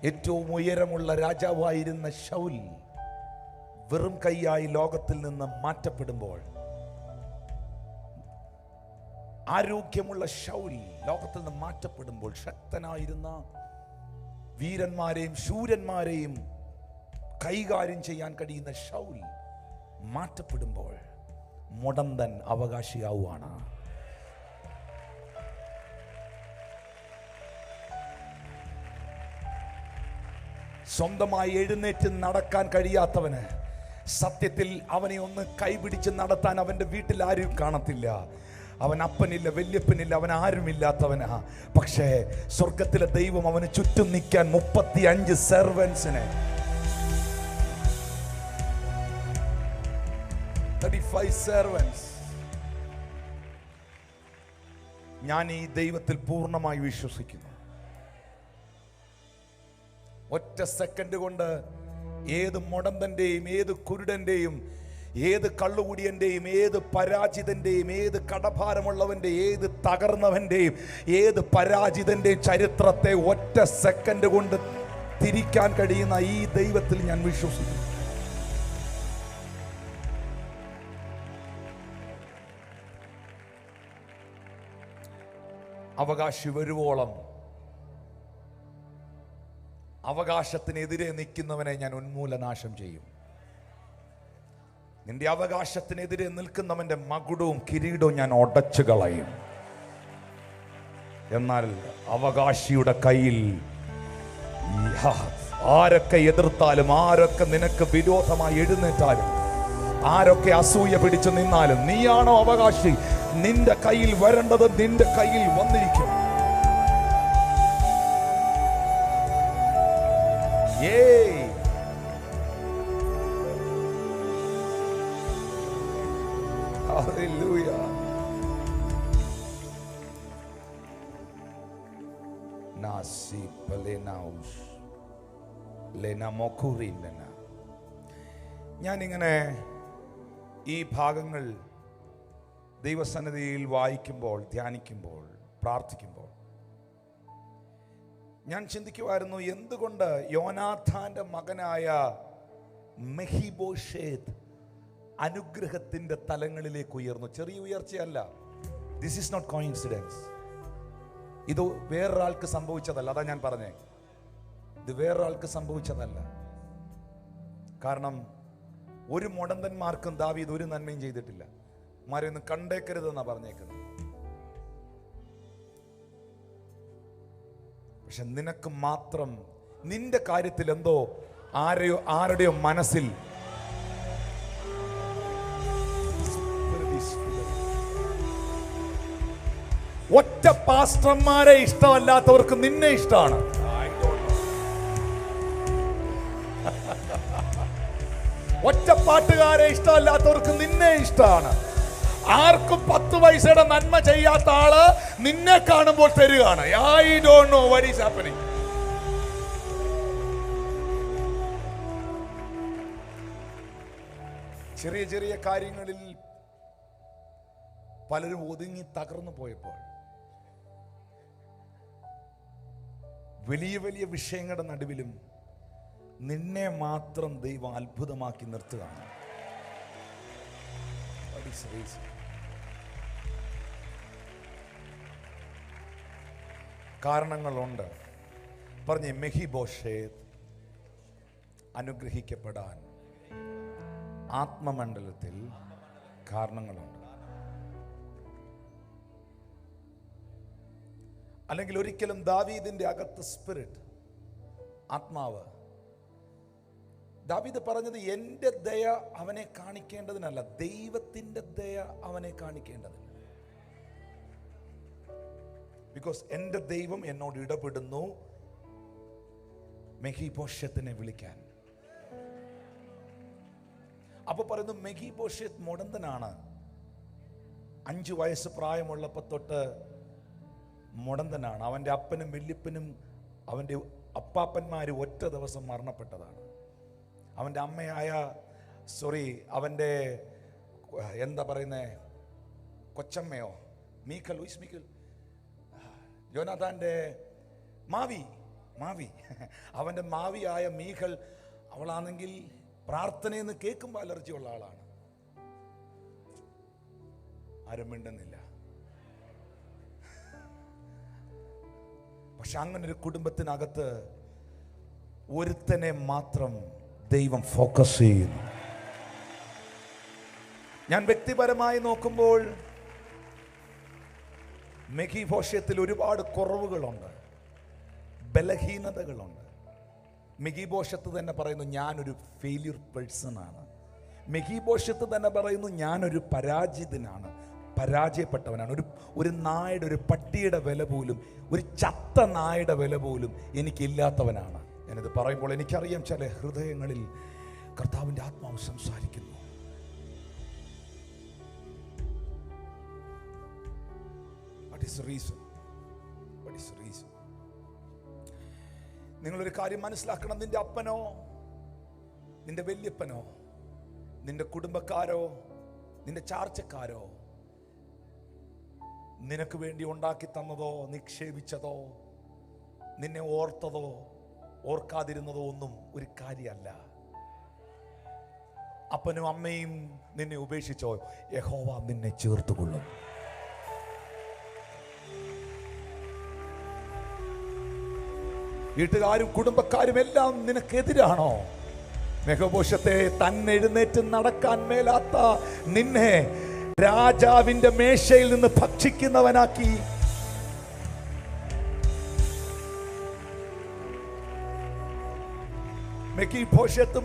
ഏറ്റവും ഉയരമുള്ള രാജാവായിരുന്ന ശൗൽ വെറും കൈയായി ലോകത്തിൽ നിന്ന് മാറ്റപ്പെടുമ്പോൾ, ആരോഗ്യമുള്ള ശൗൽ ലോകത്തിൽ നിന്ന് മാറ്റപ്പെടുമ്പോൾ, ശക്തനായിരുന്ന വീരന്മാരെയും ശൂരന്മാരെയും കൈകാര്യം ചെയ്യാൻ കഴിയുന്ന ശൗൽ മാറ്റപ്പെടുമ്പോൾ മുടന്തൻ അവകാശിയാവുകയാണ്. സ്വന്തമായി എഴുന്നേറ്റ് നടക്കാൻ കഴിയാത്തവന് സത്യത്തിൽ അവനെ ഒന്ന് കൈപിടിച്ച് നടത്താൻ അവന്റെ വീട്ടിൽ ആരും കാണത്തില്ല. അവൻ അപ്പനില്ല, വല്യപ്പനില്ല, അവൻ ആരുമില്ലാത്തവനാ. പക്ഷേ സ്വർഗത്തിലെ ദൈവം അവന് ചുറ്റും നിൽക്കാൻ 35 സെർവൻസിനെ, 35 സെർവൻസ്. ഞാൻ ഈ ദൈവത്തിൽ പൂർണ്ണമായി വിശ്വസിക്കുന്നു. ഒറ്റ സെക്കൻഡ് കൊണ്ട് ഏത് മുടന്തന്റെയും, ഏത് കുരുടന്റെയും, ഏത് കള്ളുകുടിയന്റെയും, ഏത് പരാജിതന്റെയും, ഏത് കടഭാരമുള്ളവന്റെ, ഏത് തകർന്നവന്റെയും, ഏത് പരാജിതന്റെയും ചരിത്രത്തെ ഒറ്റ സെക്കൻഡ് കൊണ്ട് തിരിക്കാൻ കഴിയുന്ന ഈ ദൈവത്തിൽ ഞാൻ വിശ്വസിക്കുന്നു. അവകാശി വരുവോളം അവകാശത്തിനെതിരെ നിൽക്കുന്നവനെ ഞാൻ ഉന്മൂലനാശം ചെയ്യും. നിന്റെ അവകാശത്തിനെതിരെ നിൽക്കുന്നവന്റെ മകുടവും കിരീടവും ഞാൻ ഉടച്ചു കളയും. എന്നാൽ അവകാശിയുടെ കയ്യിൽ ആരൊക്കെ എതിർത്താലും, ആരൊക്കെ നിനക്ക് വിരോധമായി എഴുന്നേറ്റാലും, ആരൊക്കെ അസൂയ പിടിച്ചു നിന്നാലും, നീയാണോ അവകാശി, നിന്റെ കയ്യിൽ വരേണ്ടത് നിന്റെ കയ്യിൽ വന്നിരിക്കും. Hallelujah. Nasi pelenaus lena mokurinena. ഞാനിങ്ങനെ ഈ ഭാഗങ്ങൾ ദൈവസന്നിധിയിൽ വായിക്കുമ്പോൾ, ധ്യാനിക്കുമ്പോൾ, പ്രാർത്ഥിക്കുമ്പോൾ ഞാൻ ചിന്തിക്കുമായിരുന്നു, എന്തുകൊണ്ട് യോനാഥാന്റെ മകനായ മെഫീബോശേത്ത് അനുഗ്രഹത്തിന്റെ തലങ്ങളിലേക്ക് ഉയർന്നു. ചെറിയ ഉയർച്ചയല്ല. This is not coincidence. ഇത് വേറൊരാൾക്ക് സംഭവിച്ചതല്ല. അതാ ഞാൻ പറഞ്ഞേ, ഇത് വേറൊരാൾക്ക് സംഭവിച്ചതല്ല. കാരണം ഒരു മുടന്തന്മാർക്കും ദാവീദ് ഒരു നന്മയും ചെയ്തിട്ടില്ല. മാരെയൊന്നും കണ്ടേക്കരുതെന്നാ പറഞ്ഞേക്കുന്നത്. പക്ഷെ നിനക്ക് മാത്രം നിന്റെ കാര്യത്തിൽ എന്തോ ആരുടെയോ മനസ്സിൽ ഒറ്റ പാസ്റ്റർമാരെ ഇഷ്ടമല്ലാത്തവർക്ക് നിന്നെ ഇഷ്ടമാണ്. ഒറ്റ പാട്ടുകാരെ ഇഷ്ടമല്ലാത്തവർക്ക് നിന്നെ ഇഷ്ടമാണ്. ആർക്കും 10 പൈസയുടെ നന്മ ചെയ്യാത്ത ആള് നിന്നെ കാണുമ്പോൾ തരികയാണ്. I don't know what is happening. ചെറിയ ചെറിയ കാര്യങ്ങളിൽ പലരും ഒതുങ്ങി തകർന്നു പോയപ്പോൾ വലിയ വലിയ വിഷയങ്ങളുടെ നടുവിലും നിന്നെ മാത്രം ദൈവം അത്ഭുതമാക്കി നിർത്തുകയാണ്. കാരണങ്ങളുണ്ട്. പറഞ്ഞേ, മെഫീബോശേത്ത് അനുഗ്രഹിക്കപ്പെടാൻ ആത്മമണ്ഡലത്തിൽ കാരണങ്ങളുണ്ട്. അല്ലെങ്കിൽ ഒരിക്കലും ദാവീദിന്റെ അകത്ത് സ്പിരിറ്റ്, ആത്മാവ്, ദാവീദ് പറഞ്ഞത് എൻ്റെ ദയ അവനെ കാണിക്കേണ്ടതിനല്ല, ദൈവത്തിൻ്റെ ദയ അവനെ കാണിക്കേണ്ടതിന്. ബിക്കോസ് എൻ്റെ ദൈവം എന്നോട് ഇടപെടുന്നു മെഫീബോശേത്തിനെ വിളിക്കാൻ. അപ്പൊ പറയുന്നു മെഫീബോശേത്ത് മുടന്തനാണ്. 5 വയസ്സ് പ്രായമുള്ളപ്പോൾ തൊട്ട് മുടന്തനാണ്. അവൻ്റെ അപ്പനും വല്യപ്പനും അവൻ്റെ അപ്പാപ്പന്മാരും ഒറ്റ ദിവസം മരണപ്പെട്ടതാണ്. അവൻ്റെ അമ്മയായ അവൻ്റെ എന്താ പറയുന്നേ, കൊച്ചമ്മയോ, മീഖൽ, യോനാഥാൻ്റെ മാവി അവൻ്റെ മാവിയായ മീഖൽ, അവളാണെങ്കിൽ പ്രാർത്ഥനയെന്ന് കേൾക്കുമ്പോൾ അലർജിയുള്ള ആളാണ്. ആരും മിണ്ടുന്നില്ല. പക്ഷെ അങ്ങനെ ഒരു കുടുംബത്തിനകത്ത് ഒരുത്തനെ മാത്രം ദൈവം ഫോക്കസ് ചെയ്യുന്നു. ഞാൻ വ്യക്തിപരമായി നോക്കുമ്പോൾ മെഫീബോശേത്തിൽ ഒരുപാട് കുറവുകളുണ്ട്, ബലഹീനതകളുണ്ട്. മെഫീബോശേത്ത് തന്നെ പറയുന്നു ഞാനൊരു ഫെയിലിയർ പേഴ്സൺ ആണ്. മെഫീബോശേത്ത് തന്നെ പറയുന്നു ഞാനൊരു പരാജിതനാണ്, പരാജയപ്പെട്ടവനാണ്. ഒരു നായുടെ, ഒരു പട്ടിയുടെ വില പോലും, ഒരു ചത്ത നായുടെ വില പോലും എനിക്കില്ലാത്തവനാണ്. ഞാനിത് പറയുമ്പോൾ എനിക്കറിയാം ചില ഹൃദയങ്ങളിൽ കർത്താവിൻ്റെ ആത്മാവ് സംസാരിക്കുന്നു. What is the reason? നിങ്ങളൊരു കാര്യം മനസ്സിലാക്കണം. നിന്റെ അപ്പനോ, നിന്റെ വല്യപ്പനോ, നിന്റെ കുടുംബക്കാരോ, നിന്റെ ചാർച്ചക്കാരോ നിനക്ക് വേണ്ടി ഉണ്ടാക്കി തന്നതോ, നിക്ഷേപിച്ചതോ, നിന്നെ ഓർത്തതോ ഓർക്കാതിരുന്നതോ ഒന്നും ഒരു കാര്യമല്ല. അപ്പനും അമ്മയും നിന്നെ ഉപേക്ഷിച്ചോ, യഹോവ നിന്നെ ചേർത്തുകൊള്ളും. വീട്ടുകാരും കുടുംബക്കാരും എല്ലാം നിനക്കെതിരാണോ? മെഫീബോശേത്തേ, തന്നെ എഴുന്നേറ്റ് നടക്കാൻ മേലാത്ത നിന്നെ രാജാവിന്റെ മേശയിൽ നിന്ന് ഭക്ഷിക്കുന്നവനാക്കി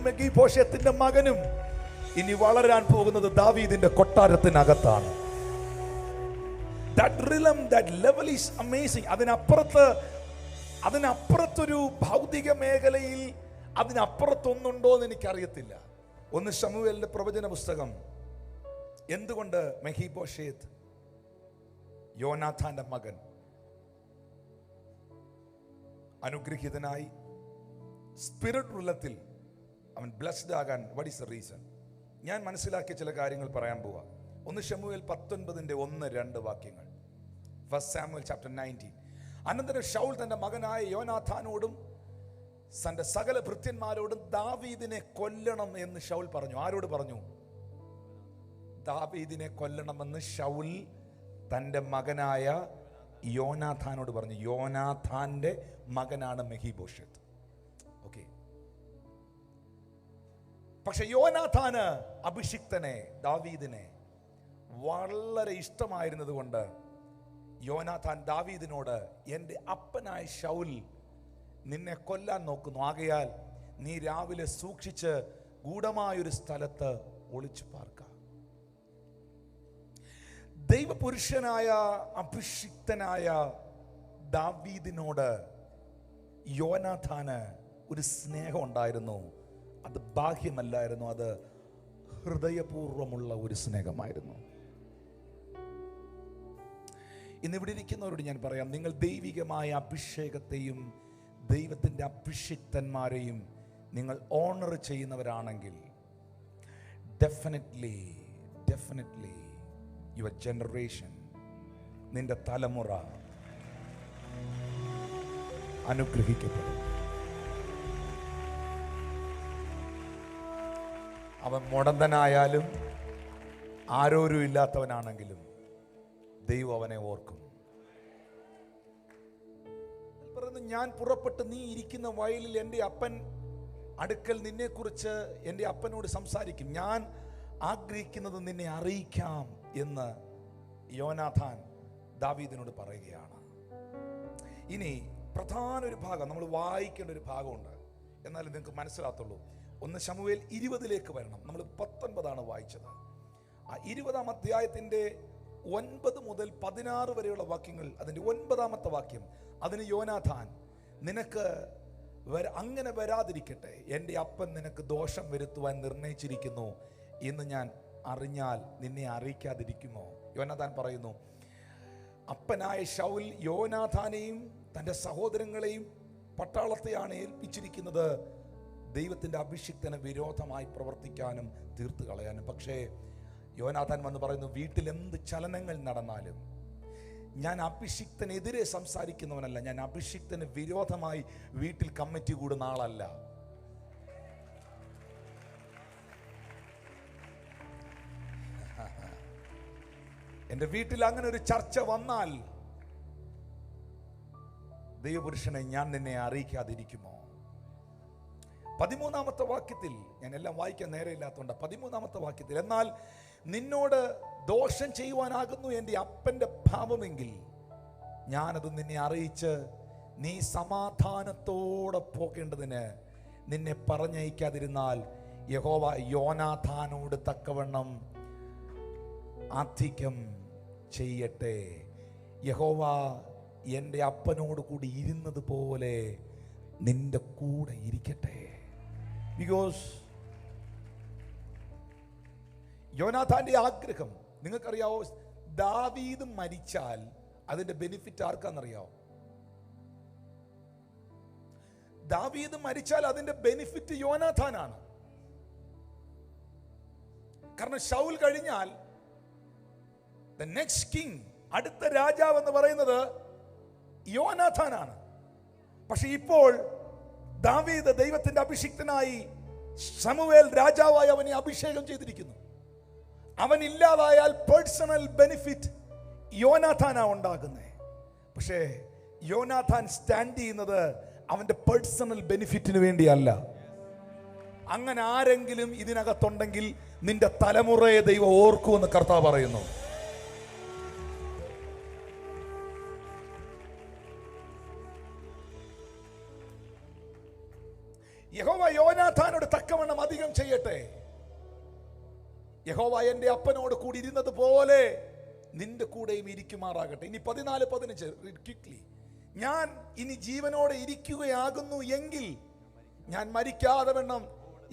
മെഫീബോശേത്തിന്റെ മകനും ഇനി വളരാൻ പോകുന്നത് ദാവീദിന്റെ കൊട്ടാരത്തിനകത്താണ്. That realm, that level is amazing. അതിനപ്പുറത്തൊരു ഭൗതിക മേഖലയിൽ അതിനപ്പുറത്തൊന്നുണ്ടോ എന്ന് എനിക്കറിയത്തില്ല. 1 ശമൂവേലിന്റെ പ്രവചന പുസ്തകം, എന്തുകൊണ്ട് മെഫീബോശേത്ത്, യോനാഥാന്റെ മകൻ, അനുഗ്രഹീതനായി സ്പിരിറ്റ് ഉള്ളത്തിൽ അവൻ ബ്ലെസ്ഡ് ആകാൻ, വാട്ട് ഈസ് ദ റീസൺ? ഞാൻ മനസ്സിലാക്കിയ ചില കാര്യങ്ങൾ പറയാൻ പോവാ. 1 ശമൂവേൽ 19:1-2 വാക്യങ്ങൾ. 1 Samuel chapter 19. അനന്തരം ശൗൽ തന്റെ മകനായ യോനാഥാനോടും തന്റെ സകല ഭൃത്യന്മാരോടും ദാവീദിനെ കൊല്ലണം എന്ന് ശൗൽ പറഞ്ഞു. ആരോട് പറഞ്ഞു? ദാവീദിനെ കൊല്ലണമെന്ന് ശൗൽ തന്റെ മകനായ യോനാഥാനോട് പറഞ്ഞു. യോനാഥാന്റെ മകനാണ് മെഫീബോശേത്ത്. ഓക്കെ. പക്ഷെ യോനാഥാന് അഭിഷിക്തനെ, ദാവീദിനെ വളരെ ഇഷ്ടമായിരുന്നത് കൊണ്ട് യോനാഥാൻ ദാവീദിനോട്, എൻ്റെ അപ്പനായ ശൗൽ നിന്നെ കൊല്ലാൻ നോക്കുന്നു, ആകയാൽ നീ രാവിലെ സൂക്ഷിച്ച് ഗൂഢമായൊരു സ്ഥലത്ത് ഒളിച്ചു പാർക്ക. ദൈവപുരുഷനായ അഭിഷിക്തനായ ദാവീദിനോട് യോനാഥാന് ഒരു സ്നേഹം ഉണ്ടായിരുന്നു. അത് ബാഹ്യമല്ലായിരുന്നു, അത് ഹൃദയപൂർവമുള്ള ഒരു സ്നേഹമായിരുന്നു. ഇന്നിവിടെ ഇരിക്കുന്നവരോട് ഞാൻ പറയാം, നിങ്ങൾ ദൈവികമായ അഭിഷേകത്തെയും ദൈവത്തിൻ്റെ അഭിഷിക്തന്മാരെയും നിങ്ങൾ ഓണർ ചെയ്യുന്നവരാണെങ്കിൽ ഡെഫിനറ്റ്ലി യുവർ ജനറേഷൻ, നിന്റെ തലമുറ അനുഗ്രഹിക്കപ്പെടും. അവൻ മുടന്തനായാലും ആരോരും ഇല്ലാത്തവനാണെങ്കിലും ദൈവം അവനെ ഓർക്കും. പറയുന്നു, ഞാൻ പുറപ്പെട്ട് നീ ഇരിക്കുന്ന വയലിൽ എൻ്റെ അപ്പൻ അടുക്കൽ നിന്നെക്കുറിച്ച് എൻ്റെ അപ്പനോട് സംസാരിക്കും. ഞാൻ ആഗ്രഹിക്കുന്നത് നിന്നെ അറിയിക്കാം എന്ന് യോനാഥാൻ ദാവീദിനോട് പറയുകയാണ്. ഇനി പ്രധാന ഒരു ഭാഗം നമ്മൾ വായിക്കേണ്ട ഒരു ഭാഗമുണ്ട്, എന്നാലും നിങ്ങൾക്ക് മനസ്സിലാത്തുള്ളൂ. 1 ശമൂവേൽ 20 വരണം. നമ്മൾ 19 വായിച്ചത്. ആ 20 അധ്യായത്തിൻ്റെ 9 മുതൽ 16 വരെയുള്ള വാക്യങ്ങൾ, അതിൻ്റെ 9 വാക്യം, അതിന് യോനാഥാൻ, നിനക്ക് അങ്ങനെ വരാതിരിക്കട്ടെ, എൻ്റെ അപ്പൻ നിനക്ക് ദോഷം വരുത്തുവാൻ നിർണയിച്ചിരിക്കുന്നു എന്ന് ഞാൻ അറിഞ്ഞാൽ നിന്നെ അറിയിക്കാതിരിക്കുമോ? യോനാഥാൻ പറയുന്നു, അപ്പനായ ശൗൽ യോനാഥാനെയും തൻ്റെ സഹോദരങ്ങളെയും പട്ടാളത്തെയാണ് ഏൽപ്പിച്ചിരിക്കുന്നത് ദൈവത്തിൻ്റെ അഭിഷിക്തന് വിരോധമായി പ്രവർത്തിക്കാനും തീർത്ത് കളയാനും. പക്ഷേ യോനാഥാൻ വന്ന് പറയുന്നു, വീട്ടിൽ എന്ത് ചലനങ്ങൾ നടന്നാലും ഞാൻ അഭിഷിക്തനെതിരെ സംസാരിക്കുന്നവനല്ല, ഞാൻ അഭിഷിക്തന് വിരോധമായി വീട്ടിൽ കമ്മിറ്റി കൂടുന്ന ആളല്ല. എൻ്റെ വീട്ടിൽ അങ്ങനെ ഒരു ചർച്ച വന്നാൽ ദൈവപുരുഷനെ ഞാൻ നിന്നെ അറിയിക്കാതിരിക്കുമോ? 13 വാക്യത്തിൽ, ഞാൻ എല്ലാം വായിക്കാൻ നേരെയില്ലാത്തതുകൊണ്ട് 13 വാക്യത്തിൽ, എന്നാൽ നിന്നോട് ദോഷം ചെയ്യുവാനാകുന്നു എൻ്റെ അപ്പൻ്റെ ഭാവമെങ്കിൽ ഞാനത് നിന്നെ അറിയിച്ച് നീ സമാധാനത്തോടെ പോകേണ്ടതിന് നിന്നെ പറഞ്ഞയക്കാതിരുന്നാൽ യഹോവ യോനാഥാനോട് തക്കവണ്ണം അധികം ചെയ്യട്ടെ. യഹോവ എൻ്റെ അപ്പനോട് കൂടി ഇരുന്നത് പോലെ നിന്റെ കൂടെ ഇരിക്കട്ടെ. ബിക്കോസ് യോനാഥാന്റെ ആഗ്രഹം നിങ്ങൾക്കറിയാവോ, ദാവീദ് മരിച്ചാൽ അതിന്റെ ബെനിഫിറ്റ് ആർക്കാണെന്നറിയാവോ? ദാവീദ് മരിച്ചാൽ അതിന്റെ ബെനിഫിറ്റ് യോനാഥാനാണ്. കാരണം ശൗൽ കഴിഞ്ഞാൽ the next king, അടുത്ത രാജാവ് എന്ന് പറയുന്നത് യോനാഥാനാണ്. പക്ഷെ ഇപ്പോൾ ദാവീദ് ദൈവത്തിന്റെ അഭിഷിക്തനായി ശമൂവേൽ രാജാവായി അവനെ അഭിഷേകം ചെയ്തിരിക്കുന്നു. അവൻ ഇല്ലാതായാൽ പേഴ്സണൽ ബെനിഫിറ്റ് യോനാഥാനാ ഉണ്ടാകുന്നത്. പക്ഷേ യോനാഥാൻ സ്റ്റാൻഡ് ചെയ്യുന്നത് അവന്റെ പേഴ്സണൽ ബെനിഫിറ്റിന് വേണ്ടിയല്ല. അങ്ങനെ ആരെങ്കിലും ഇതിനകത്തുണ്ടെങ്കിൽ നിന്റെ തലമുറയെ ദൈവം ഓർക്കുമെന്ന് കർത്താവ് പറയുന്നു. യഹോവ യോനാഥാനോട് തക്കവണ്ണം അധികം ചെയ്യട്ടെ. യഹോവ എൻ്റെ അപ്പനോട് കൂടി ഇരുന്നത് പോലെ നിന്റെ കൂടെയും ഇരിക്കുമാറാകട്ടെ. ഇനി 14-15 ക്വിക്ലി. ഞാൻ ഇനി ജീവനോടെ ഇരിക്കുകയാകുന്നു എങ്കിൽ ഞാൻ മരിക്കാതെ വണ്ണം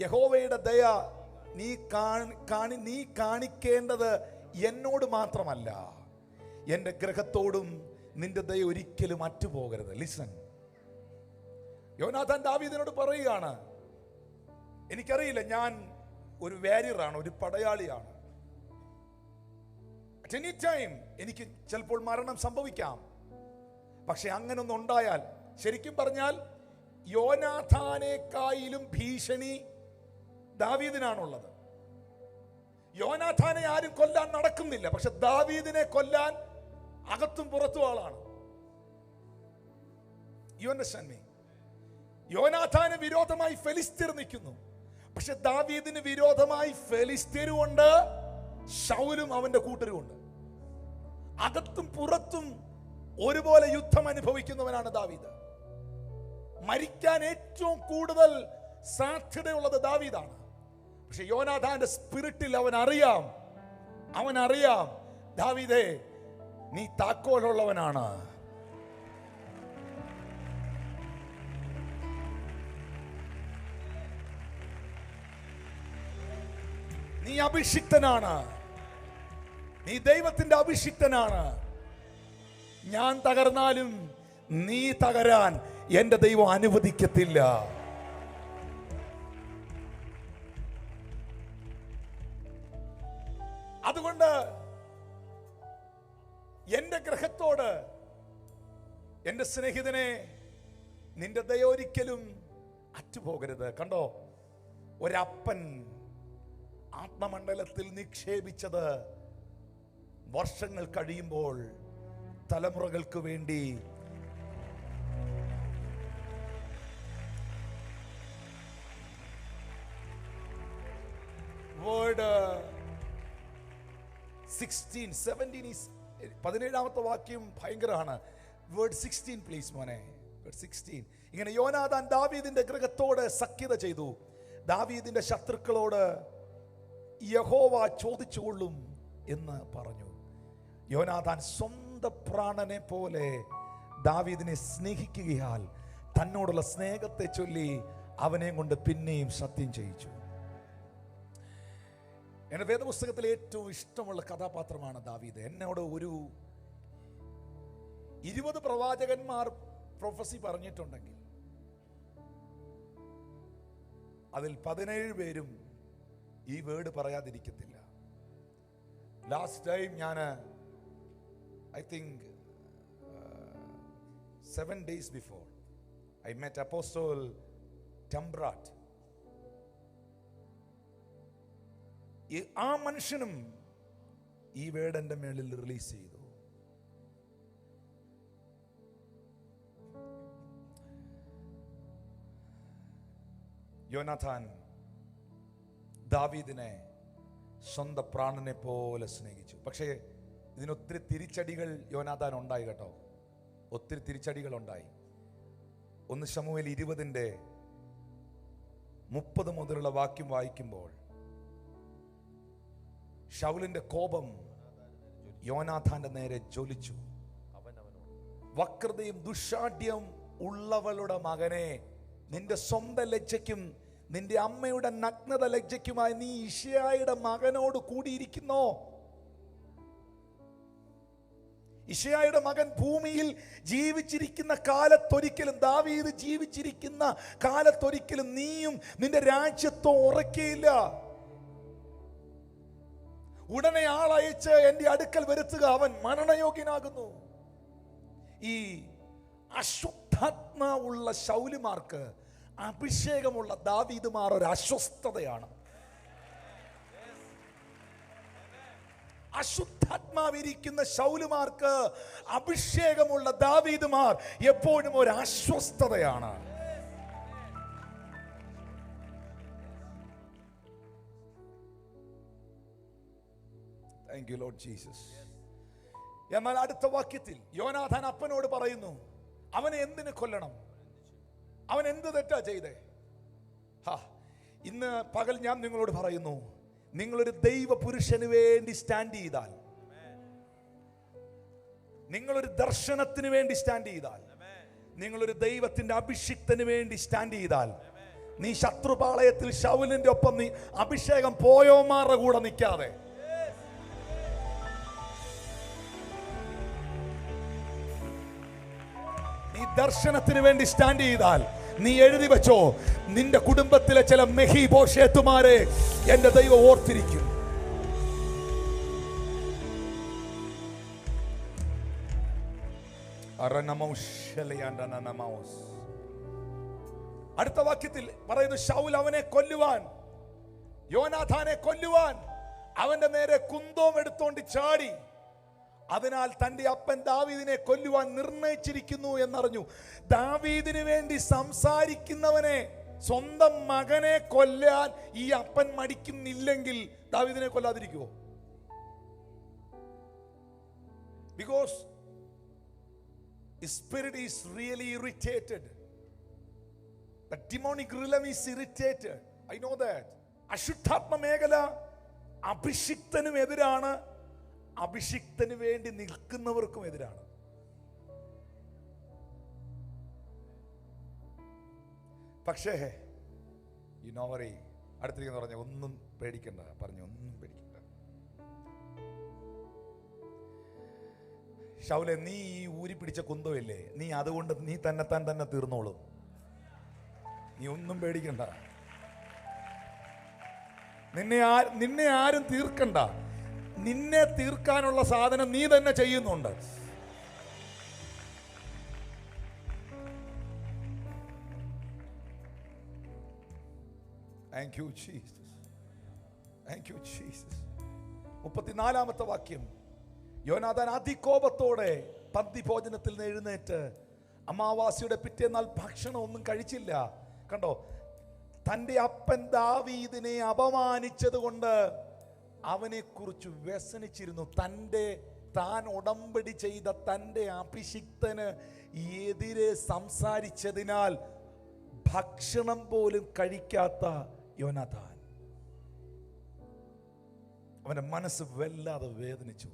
യഹോവയുടെ ദയ നീ കാണിക്കേണ്ടത് എന്നോട് മാത്രമല്ല, എൻ്റെ ഗൃഹത്തോടും നിന്റെ ദയ ഒരിക്കലും അറ്റുപോകരുത്. ലിസൺ, യോനാഥാൻ ദാവീദിനോട് പറയുകയാണ്, എനിക്കറിയില്ല, ഞാൻ ഒരു വാരിയറാണ്, ഒരു പടയാളിയാണ്. അറ്റ് എനി ടൈം എനിക്ക് ചിലപ്പോൾ മരണം സംഭവിക്കാം. പക്ഷെ അങ്ങനൊന്നും ഉണ്ടായാൽ, ശരിക്കും പറഞ്ഞാൽ യോനാഥാനേക്കായിലും ഭീഷണി ദാവീദിനാണുള്ളത്. യോനാഥാനെ ആരും കൊല്ലാൻ നടക്കുന്നില്ല, പക്ഷെ ദാവീദിനെ കൊല്ലാൻ അകത്തും പുറത്തും ആളാണ്. You understand me? യോനാഥാന് വിരോധമായി ഫെലിസ്ത്യർ നിൽക്കുന്നു, പക്ഷെ ദാവീദിന് വിരോധമായി ഫെലിസ്ത്യരുമുണ്ട്, ശൗലും അവന്റെ കൂട്ടരുമുണ്ട്. അകത്തും പുറത്തും ഒരുപോലെ യുദ്ധം അനുഭവിക്കുന്നവനാണ് ദാവീദ്. മരിക്കാൻ ഏറ്റവും കൂടുതൽ സാധ്യതയുള്ളത് ദാവീദാണ്. പക്ഷെ യോനാഥാന്റെ സ്പിരിറ്റിൽ അവനറിയാം, ദാവീദേ, നീ താക്കോലുള്ളവനാണ്. നീ അഭിഷിക്തനാണ്, നീ ദൈവത്തിന്റെ അഭിഷിക്തനാണ്. ഞാൻ തകർന്നാലും നീ തകരാൻ എന്റെ ദൈവം അനുവദിക്കത്തില്ല. അതുകൊണ്ട് എന്റെ ഗ്രഹത്തോട്, എന്റെ സ്നേഹിതനെ, നിന്റെ ദയ ഒരിക്കലും അറ്റുപോകരുത്. കണ്ടോ, ഒരപ്പൻ ആത്മമണ്ഡലത്തിൽ നിക്ഷേപിച്ചത് വർഷങ്ങൾ കഴിയുമ്പോൾ തലമുറകൾക്ക് വേണ്ടി വേർഡ് 16, 17 is 17ാമത്തെ വാക്യം ഭയങ്കരമാണ്. വേർഡ് 16 പ്ലീസ് മോനെ. വേർഡ് 16 ഇങ്ങനെ, യോനാഥാൻ ദാവീദിന്റെ ഗൃഹത്തോട് സഖ്യത ചെയ്തു. ദാവീദിന്റെ ശത്രുക്കളോട് യഹോവ ചോദിച്ചുകൊള്ളും എന്ന് പറഞ്ഞു. യോനാഥാൻ സ്വന്തം പ്രാണനെ പോലെ ദാവീദിനെ സ്നേഹിക്കുകയാൽ തന്നോടുള്ള സ്നേഹത്തെ ചൊല്ലി അവനെ കൊണ്ട് പിന്നെയും സത്യം ചെയ്യിച്ചു. എൻ്റെ വേദപുസ്തകത്തിലെ ഏറ്റവും ഇഷ്ടമുള്ള കഥാപാത്രമാണ് ദാവീദ്. എന്നോട് ഒരു 20 പ്രവാചകന്മാർ പ്രൊഫസി പറഞ്ഞിട്ടുണ്ടെങ്കിൽ അതിൽ 17 പേരും ഈ വേർഡ് പറയാതിരിക്കത്തില്ല. ലാസ്റ്റ് ടൈം ഞാൻ I think 7 days before I met Apostle Tambrat. ആ മനുഷ്യനും ഈ വേർഡ് എൻ്റെ മേളിൽ റിലീസ് ചെയ്തു. യോനാഥാൻ ദാവീദിനെ സ്വന്തം പ്രാണനെ പോലെ സ്നേഹിച്ചു. പക്ഷേ ഇതിനൊത്തിരി തിരിച്ചടികൾ യോനാഥാൻ ഉണ്ടായി കേട്ടോ. ഒത്തിരി തിരിച്ചടികൾ ഉണ്ടായി. 1 ശമൂവേൽ 20:30 മുതലുള്ള വാക്യം വായിക്കുമ്പോൾ ശൗലിന്റെ കോപം യോനാഥാന്റെ നേരെ ജ്വലിച്ചു. വക്രതയും ദുഷ്ടാഢ്യം ഉള്ളവളുടെ മകനെ, നിന്റെ സ്വന്തം ലജ്ജയ്ക്കും നിന്റെ അമ്മയുടെ നഗ്നത ലജ്ജയ്ക്കുമായി നീ ഇശയായുടെ മകനോട് കൂടിയിരിക്കുന്നോ? ഇശയായുടെ മകൻ ഭൂമിയിൽ ജീവിച്ചിരിക്കുന്ന കാലത്തൊരിക്കലും, ദാവീദ് ജീവിച്ചിരിക്കുന്ന കാലത്തൊരിക്കലും നീയും നിന്റെ രാജ്യത്വം ഉറയ്ക്കയില്ല. ഉടനെ ആളയച്ച് എന്റെ അടുക്കൽ വരുത്തുക, അവൻ മരണയോഗ്യനാകുന്നു. ഈ അശുദ്ധാത്മാവുള്ള ശൗലിമാർക്ക് അഭിഷേകമുള്ള ദാവീദുമാർ ഒരു അസ്വസ്ഥതയാണ്. അശുദ്ധാത്മാവിരിക്കുന്ന ശൗലിമാർക്ക് അഭിഷേകമുള്ള ദാവീദുമാർ എപ്പോഴും ഒരു അസ്വസ്ഥതയാണ്. Thank you Lord Jesus. എന്നാൽ അടുത്ത വാക്യത്തിൽ യോനാഥാൻ അപ്പനോട് പറയുന്നു, അവനെ എന്തിനു കൊല്ലണം? അവൻ എന്ത് തെറ്റാ ചെയ്തേ? ഇന്ന് പകൽ ഞാൻ നിങ്ങളോട് പറയുന്നു, നിങ്ങളൊരു ദൈവ പുരുഷന് വേണ്ടി സ്റ്റാൻഡ് ചെയ്താൽ, നിങ്ങളൊരു ദർശനത്തിന് വേണ്ടി സ്റ്റാൻഡ് ചെയ്താൽ, നിങ്ങളൊരു ദൈവത്തിന്റെ അഭിഷിക്തന് വേണ്ടി സ്റ്റാൻഡ് ചെയ്താൽ, നീ ശത്രുപാളയത്തിൽ ശൗലിന്റെ ഒപ്പം നീ അഭിഷേകം പോയോമാരുടെ കൂടെ നിൽക്കാതെ, നീ ദർശനത്തിന് വേണ്ടി സ്റ്റാൻഡ് ചെയ്താൽ, നീ എഴുതി വെച്ചോ, നിന്റെ കുടുംബത്തിലെ ചില മെഹിബോശേത്തുമാരെ എന്റെ ദൈവം ഓർത്തിരിക്കും. അടുത്ത വാക്യത്തിൽ പറയുന്നു, ശൗൽ അവനെ കൊല്ലുവാൻ, യോനാഥാനെ കൊല്ലുവാൻ അവന്റെ നേരെ കുന്തോം എടുത്തോണ്ട് ചാടി. അതിനാൽ തന്റെ അപ്പൻ ദാവീദിനെ കൊല്ലുവാൻ നിർണയിച്ചിരിക്കുന്നു എന്നറിഞ്ഞു. ദാവീദിന് വേണ്ടി സംസാരിക്കുന്നവനെ, സ്വന്തം മകനെ കൊല്ലാൻ ഈ അപ്പൻ മടിക്കുന്നില്ലെങ്കിൽ ദാവീദിനെ കൊല്ലാതിരിക്കുമോ? Because spirit is really irritated. The demonic realm is irritated. I know that. അശുദ്ധാത്മ മേഖല അഭിഷിക്തനും എതിരാണ്, അഭിഷിക്തന് വേണ്ടി നിൽക്കുന്നവർക്കും എതിരാണ്. പക്ഷേ അടുത്തിരിക്കുന്ന പറഞ്ഞ ഒന്നും പേടിക്കണ്ട, പറഞ്ഞു ഒന്നും പേടിക്കണ്ട. ശൗലെ, നീ ഈ ഊരി പിടിച്ച കുന്തമില്ലേ, നീ അതുകൊണ്ട് നീ തന്നെ തീർന്നോളും. നീ ഒന്നും പേടിക്കണ്ട. നിന്നെ ആരും തീർക്കണ്ട. നിന്നെ തീർക്കാനുള്ള സാധനം നീ തന്നെ ചെയ്യുന്നുണ്ട്. Thank you Jesus, thank you Jesus. 34-ാമത്തെ വാക്യം. യോനാഥാൻ അതികോപത്തോടെ പന്തി ഭോജനത്തിൽ നിന്ന് എഴുന്നേറ്റ് അമാവാസിയുടെ പിറ്റേന്നാൾ ഭക്ഷണം ഒന്നും കഴിച്ചില്ല. കണ്ടോ, തൻ്റെ അപ്പൻ ദാവീദിനെ അപമാനിച്ചത് കൊണ്ട് അവനെ കുറിച്ച് വ്യസനിച്ചിരുന്നു. താൻ ഉടമ്പടി ചെയ്ത തൻ്റെ അഭിഷിക്തന് എതിരെ സംസാരിച്ചതിനാൽ ഭക്ഷണം പോലും കഴിക്കാത്ത യോനാഥാൻ, അവന്റെ മനസ്സ് വല്ലാതെ വേദനിച്ചു.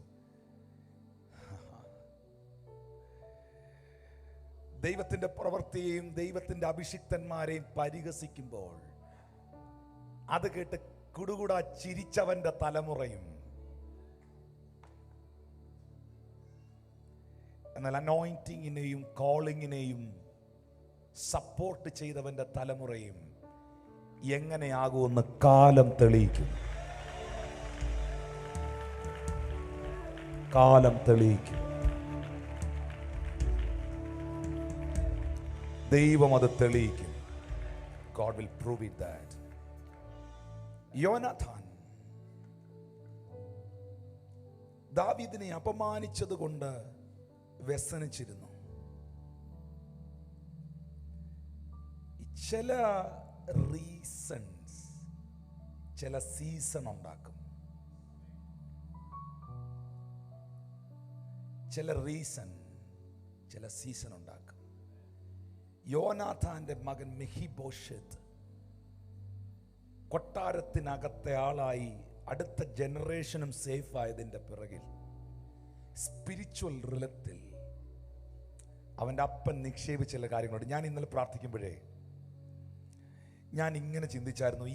ദൈവത്തിന്റെ പ്രവൃത്തിയെയും ദൈവത്തിന്റെ അഭിഷിക്തന്മാരെയും പരിഹസിക്കുമ്പോൾ അത് കേട്ട് കുടുകുടാ ചിരിച്ചവന്റെ തലമുറയും, എന്നാൽ അനോയിന്റിങ്ങിനെയും കോളിങ്ങിനെയും സപ്പോർട്ട് ചെയ്തവന്റെ തലമുറയും എങ്ങനെയാകുമെന്ന് കാലം തെളിയിക്കും. കാലം തെളിയിക്കും. ദൈവം അത് തെളിയിക്കും. God will prove it that. യോനാഥാൻ ദാവീദിനെ അപമാനിച്ചത് കൊണ്ട് വ്യസനിച്ചിരുന്നു. ചില റീസൺസ് ചില സീസൺ ഉണ്ടാക്കും. ചില സീസൺ ഉണ്ടാക്കും. യോനാഥാന്റെ മകൻ മെഹിബോശത്ത് കൊട്ടാരത്തിനകത്തെ ആളായി അടുത്ത ജനറേഷനും സേഫ് ആയതിൻ്റെ പിറകിൽ സ്പിരിച്വൽ റിലത്തിൽ അവൻ്റെ അപ്പൻ നിക്ഷേപിച്ച ചില കാര്യങ്ങളുണ്ട്. ഞാൻ ഇന്നലെ പ്രാർത്ഥിക്കുമ്പോഴേ ഞാൻ ഇങ്ങനെ ചിന്തിച്ചായിരുന്നു,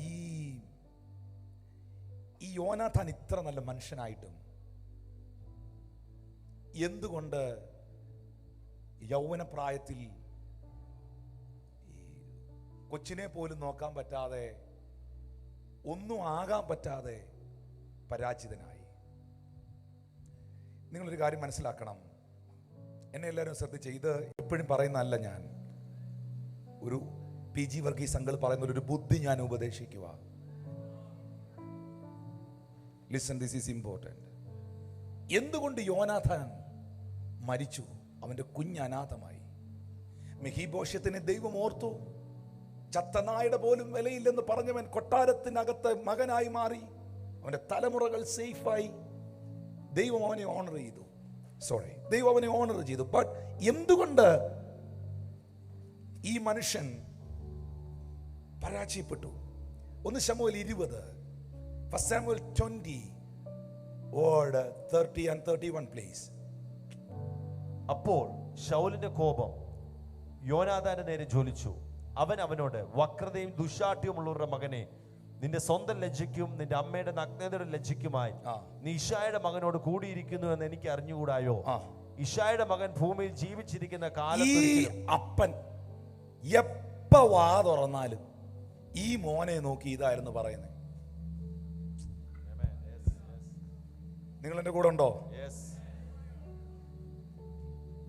ഈ യോനാഥാൻ ഇത്ര നല്ല മനുഷ്യനായിട്ടും എന്തുകൊണ്ട് യൗവനപ്രായത്തിൽ കൊച്ചിനെ പോലും നോക്കാൻ പറ്റാതെ, ഒന്നും ആകാൻ പറ്റാതെ പരാജിതനായി? നിങ്ങളൊരു കാര്യം മനസ്സിലാക്കണം, എന്നെ എല്ലാവരും ശ്രദ്ധിച്ച്, ഇത് എപ്പോഴും പറയുന്നതല്ല. ഞാൻ ഒരു PG വർഗീസ് അങ്കിൾ പറയുന്ന ഒരു ബുദ്ധി ഞാൻ ഉപദേശിക്കുക. Listen, this is important. എന്തുകൊണ്ട് യോനാഥാൻ മരിച്ചു? അവൻ്റെ കുഞ്ഞ് അനാഥമായി. മെഹിബോശത്തിനെ ദൈവം ഓർത്തു. ചത്തനായുടെ പോലും വിലയില്ലെന്ന് പറഞ്ഞവൻ കൊട്ടാരത്തിനകത്ത് മകനായി മാറി. അവൻ്റെ തലമുറകൾ സേഫായി. ദൈവം അവനെ ഓണർ ചെയ്തു. ദൈവം അവനെ ഓണർ ചെയ്തു. ബട്ട് എന്തുകൊണ്ട് ഈ മനുഷ്യൻ പരാജയപ്പെട്ടു? 1 ശമൂവേൽ 20, 1 Samuel 20 word 30 and 31 please. അപ്പോൾ ശൗലിന്റെ കോപം യോനാഥാന്റെ നേരെ ജ്വലിച്ചു. അവൻ അവനോട്, വക്രതയും ദുശാഠ്യമുള്ളവരുടെ മകനെ, നിന്റെ സ്വന്തം ലജ്ജയ്ക്കും നിന്റെ അമ്മയുടെ നഗ്നതയുടെ ലജ്ജയ്ക്കുമായി നീ ഇശായുടെ മകനോട് കൂടിയിരിക്കുന്നു എന്ന് എനിക്ക് അറിഞ്ഞുകൂടായോ? ഇശായുടെ മകൻ ഭൂമിയിൽ ജീവിച്ചിരിക്കുന്ന കാലത്ത് അപ്പൻ എപ്പ വാ തുറന്നാലും ഈ മോനെ നോക്കി ഇതായിരുന്നു പറയുന്നത്. നിങ്ങൾ എന്റെ കൂടെ ഉണ്ടോ?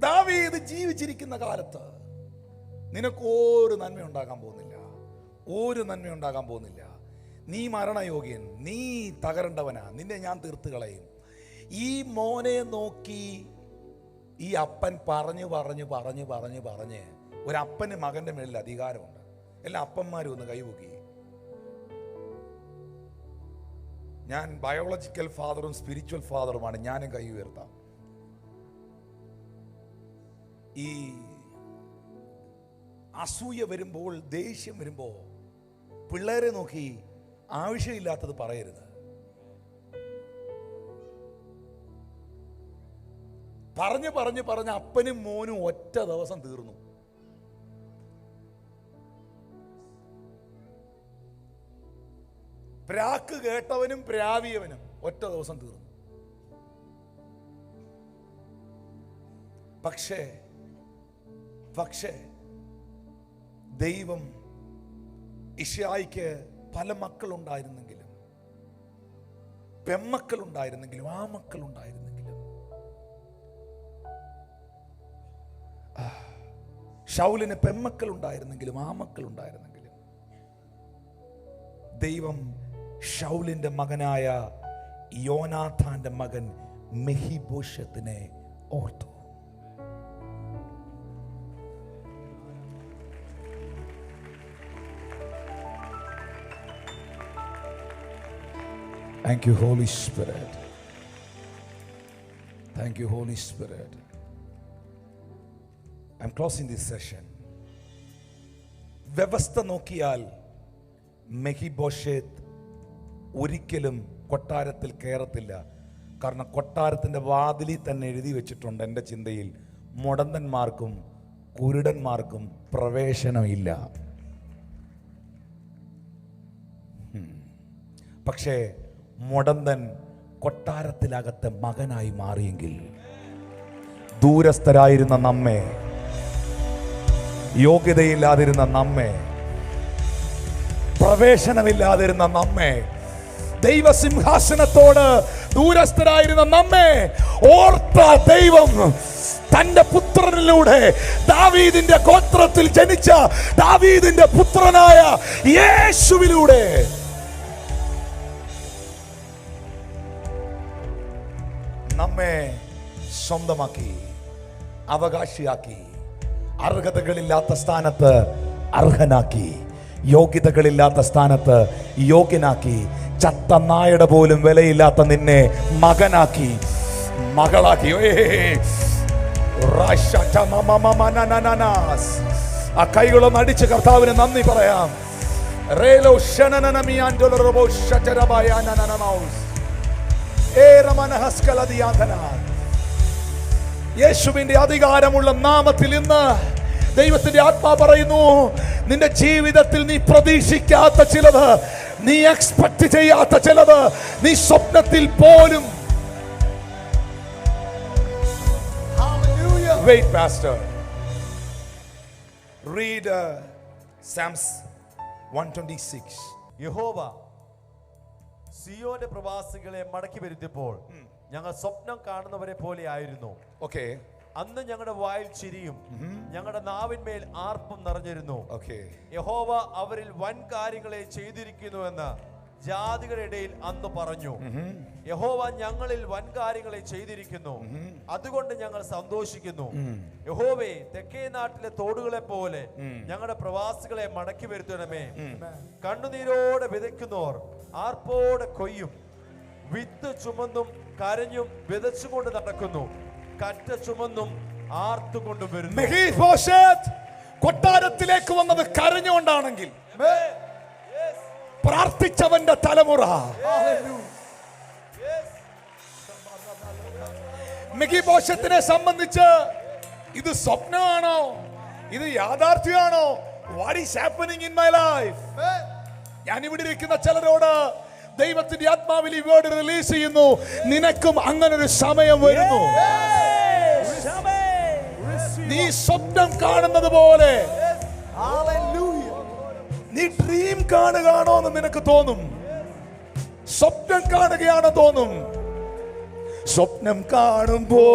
ദാവീദ് ജീവിച്ചിരിക്കുന്ന കാലത്ത് നിനക്ക് ഒരു നന്മ ഉണ്ടാകാൻ പോകുന്നില്ല. ഒരു നന്മ ഉണ്ടാകാൻ പോകുന്നില്ല. നീ മരണയോഗ്യൻ, നീ തകരേണ്ടവനാ, നിന്നെ ഞാൻ തീർത്ത് കളയും. ഈ മോനെ നോക്കി ഈ അപ്പൻ പറഞ്ഞു പറഞ്ഞു പറഞ്ഞു പറഞ്ഞു പറഞ്ഞ് ഒരപ്പന് മകന്റെ മേളിൽ അധികാരമുണ്ട്. എല്ലാ അപ്പന്മാരും ഒന്ന് കൈപൊക്കി. ഞാൻ ബയോളജിക്കൽ ഫാദറും സ്പിരിച്വൽ ഫാദറുമാണ്. ഞാനും കൈ ഉയർത്താം. ഈ അസൂയ വരുമ്പോൾ, ദേഷ്യം വരുമ്പോൾ പിള്ളേരെ നോക്കി ആവശ്യമില്ലാത്തത് പറയരുത്. പറഞ്ഞു പറഞ്ഞു പറഞ്ഞ് അപ്പനും മോനും ഒറ്റ ദിവസം തീർന്നു. പ്രാക്ക് കേട്ടവനും പ്രാവിയവനും ഒറ്റ ദിവസം തീർന്നു. പക്ഷേ ദൈവം ഇശായിക്ക് പല മക്കളുണ്ടായിരുന്നെങ്കിലും, പെമ്മക്കളുണ്ടായിരുന്നെങ്കിലും, ആ മക്കളുണ്ടായിരുന്നെങ്കിലും, ശൗലിന് പെമ്മക്കളുണ്ടായിരുന്നെങ്കിലും, ആ മക്കളുണ്ടായിരുന്നെങ്കിലും, ദൈവം ശൗലിന്റെ മകനായ യോനാഥാന്റെ മകൻ മെഹിബോശത്തിനെ ഓർത്തു. Thank you, Holy Spirit. Thank you, Holy Spirit. I'm closing this session. വ്യവസ്ഥ നോക്കിയാൽ മെഹിബോശേത്ത് ഒരിക്കലും കൊട്ടാരത്തിൽ കയറത്തില്ല. കാരണം കൊട്ടാരത്തിൻ്റെ വാതിലിൽ തന്നെ എഴുതി വെച്ചിട്ടുണ്ട്, എൻ്റെ ചിന്തയിൽ, മുടന്തന്മാർക്കും കുരുടന്മാർക്കും പ്രവേശനമില്ല. പക്ഷേ മുടന്തൻ കൊട്ടാരത്തിലകത്തെ മകനായി മാറിയെങ്കിൽ, ദൂരസ്ഥരായിരുന്ന നമ്മെ, യോഗ്യതയില്ലാതിരുന്ന നമ്മെ, പ്രവേശനമില്ലാതിരുന്ന നമ്മെ, ദൈവസിംഹാസനത്തോട് ദൂരസ്ഥരായിരുന്ന നമ്മെ ഓർത്ത ദൈവം തന്റെ പുത്രനിലൂടെ, ദാവീദിന്റെ ഗോത്രത്തിൽ ജനിച്ച ദാവീദിന്റെ പുത്രനായ യേശുവിലൂടെ നമ്മെ സ്വന്തമാക്കി, അവകാശിയാക്കി, അർഹതകളില്ലാത്ത സ്ഥാനത്ത് അർഹനാക്കി, യോഗ്യതകളില്ലാത്ത സ്ഥാനത്ത് യോഗ്യനാക്കി, ചത്ത നായുടെ പോലും വിലയില്ലാത്ത നിന്നെ മകനാക്കി, മകളാക്കി. ആ കൈകളൊന്ന് അടിച്ച് കർത്താവിന് നന്ദി പറയാം. യേശുവിന്റെ അധികാരമുള്ള നാമത്തിൽ ഇന്ന് ദൈവത്തിന്റെ ആത്മാ പറയുന്നു, നിന്റെ ജീവിതത്തിൽ നീ പ്രതീക്ഷിക്കാത്ത ചിലത്, നീ എക്സ്പെക്ട് ചെയ്യാത്ത ചിലത്, നീ സ്വപ്നത്തിൽ പോലും. Wait, Pastor. Read Psalms 126. യഹോവ സിയോന്റെ പ്രവാസികളെ മടക്കി വരുത്തിയപ്പോൾ ഞങ്ങൾ സ്വപ്നം കാണുന്നവരെ പോലെ ആയിരുന്നു. Okay. അന്ന് ഞങ്ങളുടെ വായിൽ ചിരിയും ഞങ്ങളുടെ നാവിന്മേൽ ആർപ്പും നിറഞ്ഞിരുന്നു. Okay. യഹോവ അവരിൽ വൻ കാര്യങ്ങളെ ചെയ്തിരിക്കുന്നുവെന്ന് ജാതികളുടെ ഇടയിൽ അന്ന് പറഞ്ഞു. യഹോവ ഞങ്ങളിൽ വൻ കാര്യങ്ങളെ ചെയ്തിരിക്കുന്നു, അതുകൊണ്ട് ഞങ്ങൾ സന്തോഷിക്കുന്നു. യഹോവേ, തെക്കേ നാട്ടിലെ തോടുകളെ പോലെ ഞങ്ങളുടെ പ്രവാസികളെ മടക്കി വരുത്തണമേ. കണ്ണുനീരോടെ വിതയ്ക്കുന്നവർ ആർപ്പോടെ കൊയ്യും, വിത്ത് ചുമന്നും കരഞ്ഞും വിതച്ചുകൊണ്ട് നടക്കുന്നു, കറ്റ ചുമന്നും ആർത്തുകൊണ്ടും വരുന്നു. മെഹീബോശേത്ത് കൊട്ടാരത്തിലേക്ക് വന്നത് കരഞ്ഞുകൊണ്ടാണെങ്കിൽ, പ്രാർത്ഥിച്ചവന്റെ തലമുറ, മെഹീബോശത്തിനെ സംബന്ധിച്ച് ഇത് സ്വപ്നമാണോ, ഇത് യാഥാർത്ഥ്യമാണോ? What is happening in my life? ഞാൻ ഇവിടെ ഇരിക്കുന്ന ചിലരോട് ദൈവത്തിന്റെ ആത്മാവിൽ ഈ വേർഡ് റിലീസ് ചെയ്യുന്നു, നിനക്കും അങ്ങനൊരു സമയം വരുന്നു. നീ സ്വപ്നം കാണുന്നത് പോലെ നീ ഡ്രീം കാണുകയാണോ എന്ന് നിനക്ക് തോന്നും, സ്വപ്നം കാണുകയാണോ തോന്നും. സ്വപ്നം കാണുമ്പോ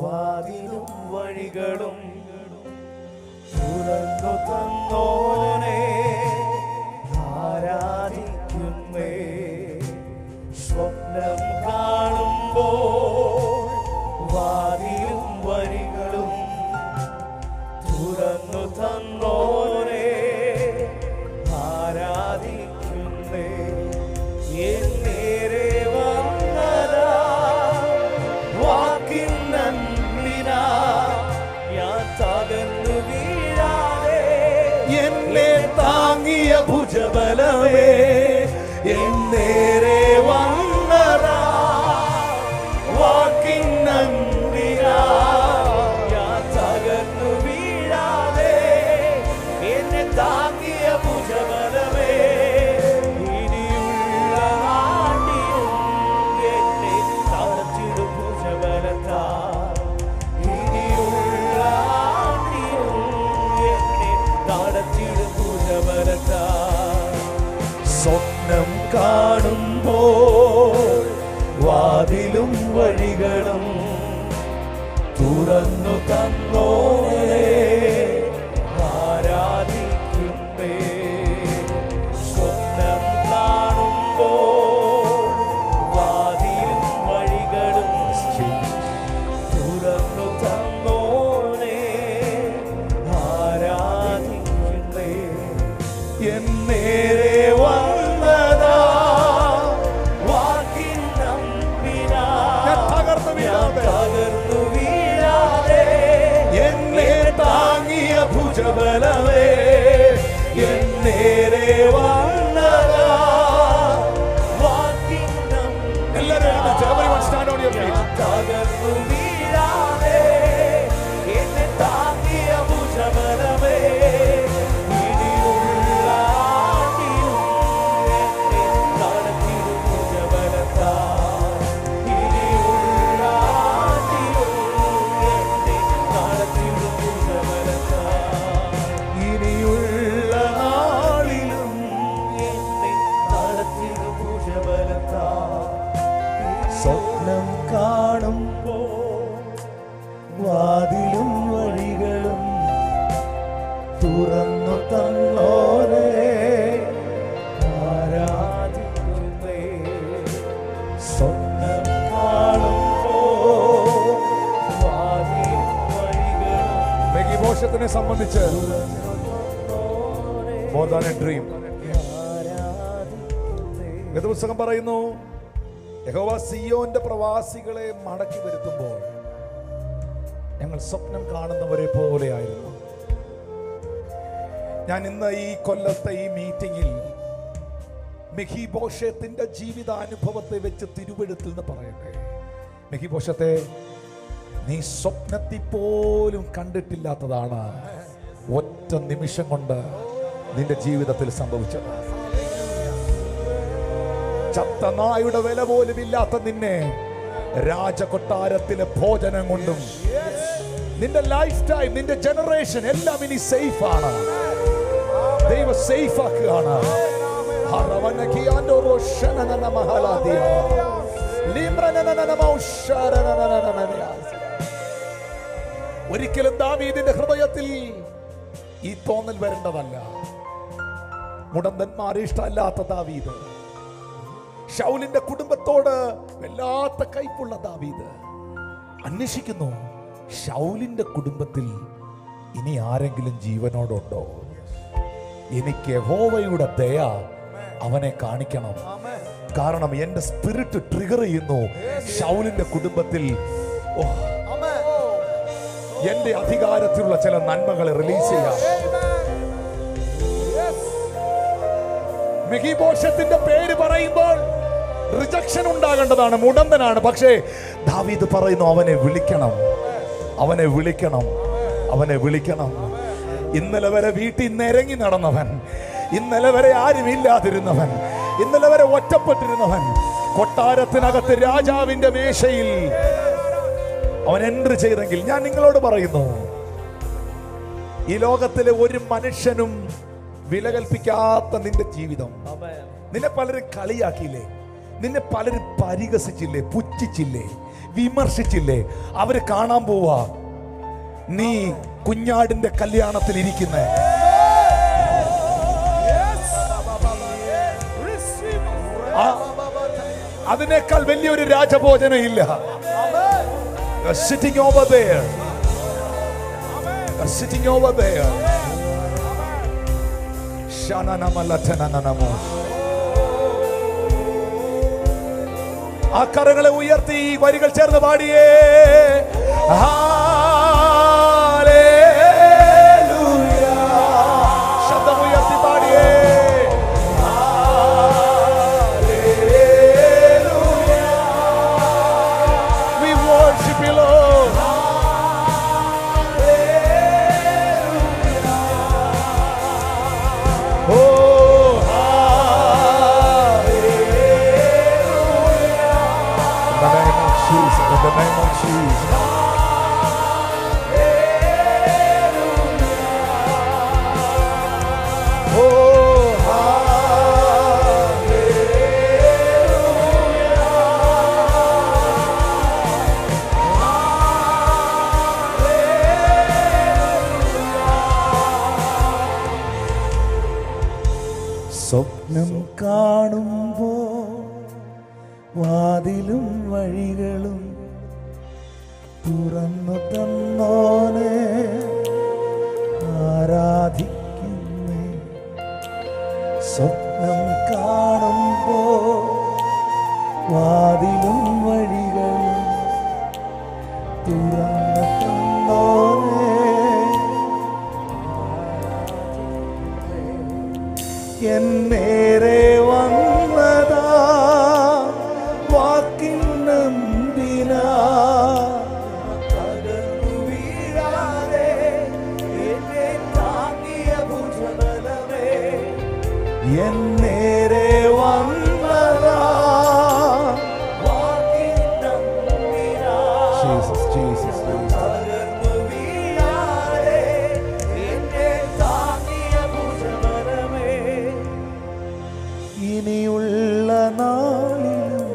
വാതിലും വഴികളും തുറന്നു തന്നോനെ ആരാധിക്കുന്നേ. സ്വപ്നം കാണുമ്പോ വാതിലും വഴികളും തുറന്നു തന്നോനെ ആരാധിക്കുന്നേ. എന്നേരെ വന്നതാ വാക്കിൻ നന്ദിനാ ഞാൻ തകർന്നു വീഴാതെ, എന്നെ താങ്ങിയ ഭുജബലമേ എന്നേരെ വന്നതാ വാക്കിൻ നന്ദിനാ ഞാൻ തകർന്നു വീഴാതെ, എന്നെ താങ്ങിയ ഭുജബലമേ. ഇനിയുള്ള ആണ്ടിലും എന്നെ തളർത്തിടും ഭുജബലത്താ, ഇനിയുള്ള ആണ്ടിലും എന്നെ തളർത്തിടും ഭുജബലത്താ. സ്വപ്നം കാണുമ്പോൾ വാതിലും വഴികളും തുറന്നു തന്നോനെ ആരാധിക്കുന്നേ. തുറന്നു തന്നോരേ ആരാധിക്കുന്നേ. സ്വപ്നം കാണുമ്പോ വാതിൽ വഴികളും മെഗിബോഷത്തിനെ സംബന്ധിച്ച് more than a dream. വേദപുസ്തകം പറയുന്നു, യഹോവ സിയോന്റെ പ്രവാസികളെ മടക്കി വരുത്തുമ്പോൾ ഞങ്ങൾ സ്വപ്നം കാണുന്നവരെ പോലെയായിരുന്നു. ഞാൻ ഇന്ന് ഈ കൊല്ലത്തെ ഈ മീറ്റിംഗിൽ മെഗിബോഷത്തിന്റെ ജീവിതാനുഭവത്തെ വെച്ച് തിരുവെഴുത്തിൽ നിന്ന് പറയട്ടെ. മെഗിബോഷത്തെ, നീ സ്വപ്നത്തിൽ പോലും കണ്ടിട്ടില്ലാത്തതാണ് ഒറ്റ നിമിഷം കൊണ്ട് നിന്റെ ജീവിതത്തിൽ സംഭവിച്ചത്. ചത്ത നായുടെ വില പോലും ഇല്ലാത്ത നിന്നെ രാജകൊട്ടാരത്തിലെ ഭോജനം കൊണ്ടും നിന്റെ ലൈഫ് ടൈം, നിന്റെ ജനറേഷൻ എല്ലാം ഇനി സേഫ് ആണ്. ദൈവം സേഫ് ആക്കുകയാണ്. ഒരിക്കലും ദാവീദിന്റെ ഹൃദയത്തിൽ ഈ തോന്നൽ വരേണ്ടതല്ല. മുടന്തന്മാരെ ഇഷ്ടമല്ലാത്ത ദാവീദ്, ശൗലിന്റെ കുടുംബത്തോട് വല്ലാത്ത കയ്പുള്ള ദാവീദ് അന്വേഷിക്കുന്നു, ശൗലിന്റെ കുടുംബത്തിൽ ഇനി ആരെങ്കിലും ജീവനോടുണ്ടോ? എനിക്ക് യഹോവയുടെ ദയ അവനെ കാണിക്കണം. കാരണം എന്റെ സ്പിരിറ്റ് ട്രിഗർ ചെയ്യുന്നു, ശൗലിന്റെ കുടുംബത്തിൽ എന്റെ അധികാരത്തിലുള്ള ചില നന്മകളെ റിലീസ് ചെയ്യാം. മെഗിബോഷത്തിന്റെ പേര് പറയുമ്പോൾ റിജക്ഷൻ ഉണ്ടാകേണ്ടതാണ്, മുടന്തനാണ്. പക്ഷേ ദാവീദ് പറയുന്നു, അവനെ വിളിക്കണം, അവനെ വിളിക്കണം, അവനെ വിളിക്കണം. ഇന്നലെ വരെ വീട്ടിൽ നിരങ്ങി നടന്നവൻ, ഇന്നലെ വരെ ആരുമില്ലാതിരുന്നവൻ, ഇന്നലെ വരെ ഒറ്റപ്പെട്ടിരുന്നവൻ, കൊട്ടാരത്തിനകത്ത് രാജാവിന്റെ മേശയിൽ അവൻ എൻട്രി ചെയ്തെങ്കിൽ, ഞാൻ നിങ്ങളോട് പറയുന്നു, ഈ ലോകത്തിലെ ഒരു മനുഷ്യനും വില കൽപ്പിക്കാത്ത നിന്റെ ജീവിതം, നിന്നെ പലരും കളിയാക്കിയില്ലേ, നിന്നെ പലരും പരിഹസിച്ചില്ലേ, പുച്ഛിച്ചില്ലേ, വിമർശിച്ചില്ലേ, അവര് കാണാൻ പോവാ നീ കുഞ്ഞാടിന്റെ കല്യാണത്തിൽ ഇരിക്കുന്ന. അതിനേക്കാൾ വലിയൊരു രാജഭോജനം ഇല്ല. Sitting over there, sitting over there. ആ കരങ്ങളെ ഉയർത്തി വരികൾ ചേർന്ന് പാടിയേ. ഹല്ലേലൂയ. ശബ്ദം ഉയർത്തി പാടിയേ. We worship you, Lord. In the name of Jesus. Oh, സ്വപ്നം കാണുമ്പോ വാതിലും വഴികളും തുറന്നു തന്നോനെ ആരാധിക്കുന്നേ. സ്വപ്നം കാണുമ്പോ വാതിലും വഴികളും തുറന്നു തന്നോനെ എന്നേരെ വന്നതാ വാക്കിനെന്തിനാ തകർന്നു വീഴാതെ എന്നെ താങ്ങിയ ഭുജബലമേ. എന്നേരെ വന്നതാ വാക്കിനെന്തിനാ തകർന്നു വീഴാതെ എന്നെ താങ്ങിയ ഭുജബലമേ. ഇനിയുള്ള നാളിലും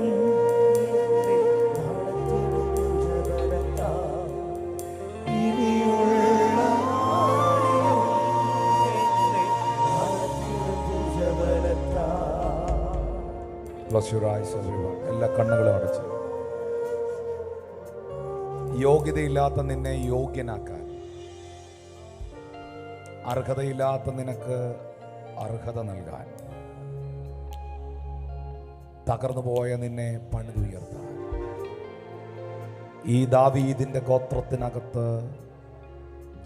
ഇനിയുള്ള നാളിലും Close your eyes, everyone. എല്ലാ കണ്ണുകളും അടച്ച്. യോഗ്യതയില്ലാത്ത നിന്നെ യോഗ്യനാക്കാൻ, അർഹതയില്ലാത്ത നിനക്ക് അർഹത നൽകാൻ, തകർന്നു പോയ നിന്നെ പണിതുയർത്താൻ, ഈ ദാവീദിന്റെ ഗോത്രത്തിനകത്ത്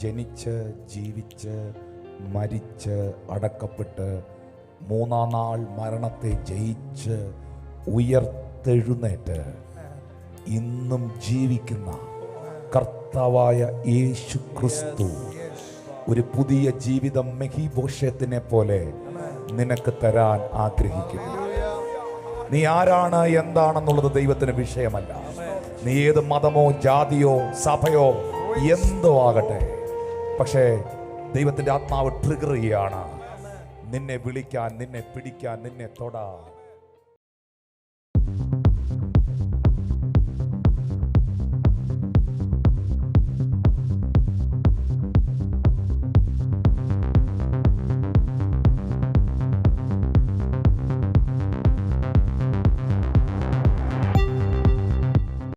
ജനിച്ച് ജീവിച്ച് മരിച്ച് അടക്കപ്പെട്ട് മൂന്നാം നാൾ മരണത്തെ ജയിച്ച് ഉയർത്തെഴുന്നേറ്റ് ഇന്നും ജീവിക്കുന്ന കർത്താവായ യേശു ക്രിസ്തു ഒരു പുതിയ ജീവിതം മെഹീബോശത്തിനെ പോലെ നിനക്ക് തരാൻ ആഗ്രഹിക്കുന്നു. നീ ആരാണ് എന്താണെന്നുള്ളത് ദൈവത്തിന് വിഷയമല്ല. നീ ഏത് മതമോ ജാതിയോ സഭയോ എന്തോ ആകട്ടെ, പക്ഷേ ദൈവത്തിന്റെ ആത്മാവ് ട്രിഗർ ചെയ്യാണ് നിന്നെ വിളിക്കാൻ, നിന്നെ പിടിക്കാൻ, നിന്നെ തൊടാൻ.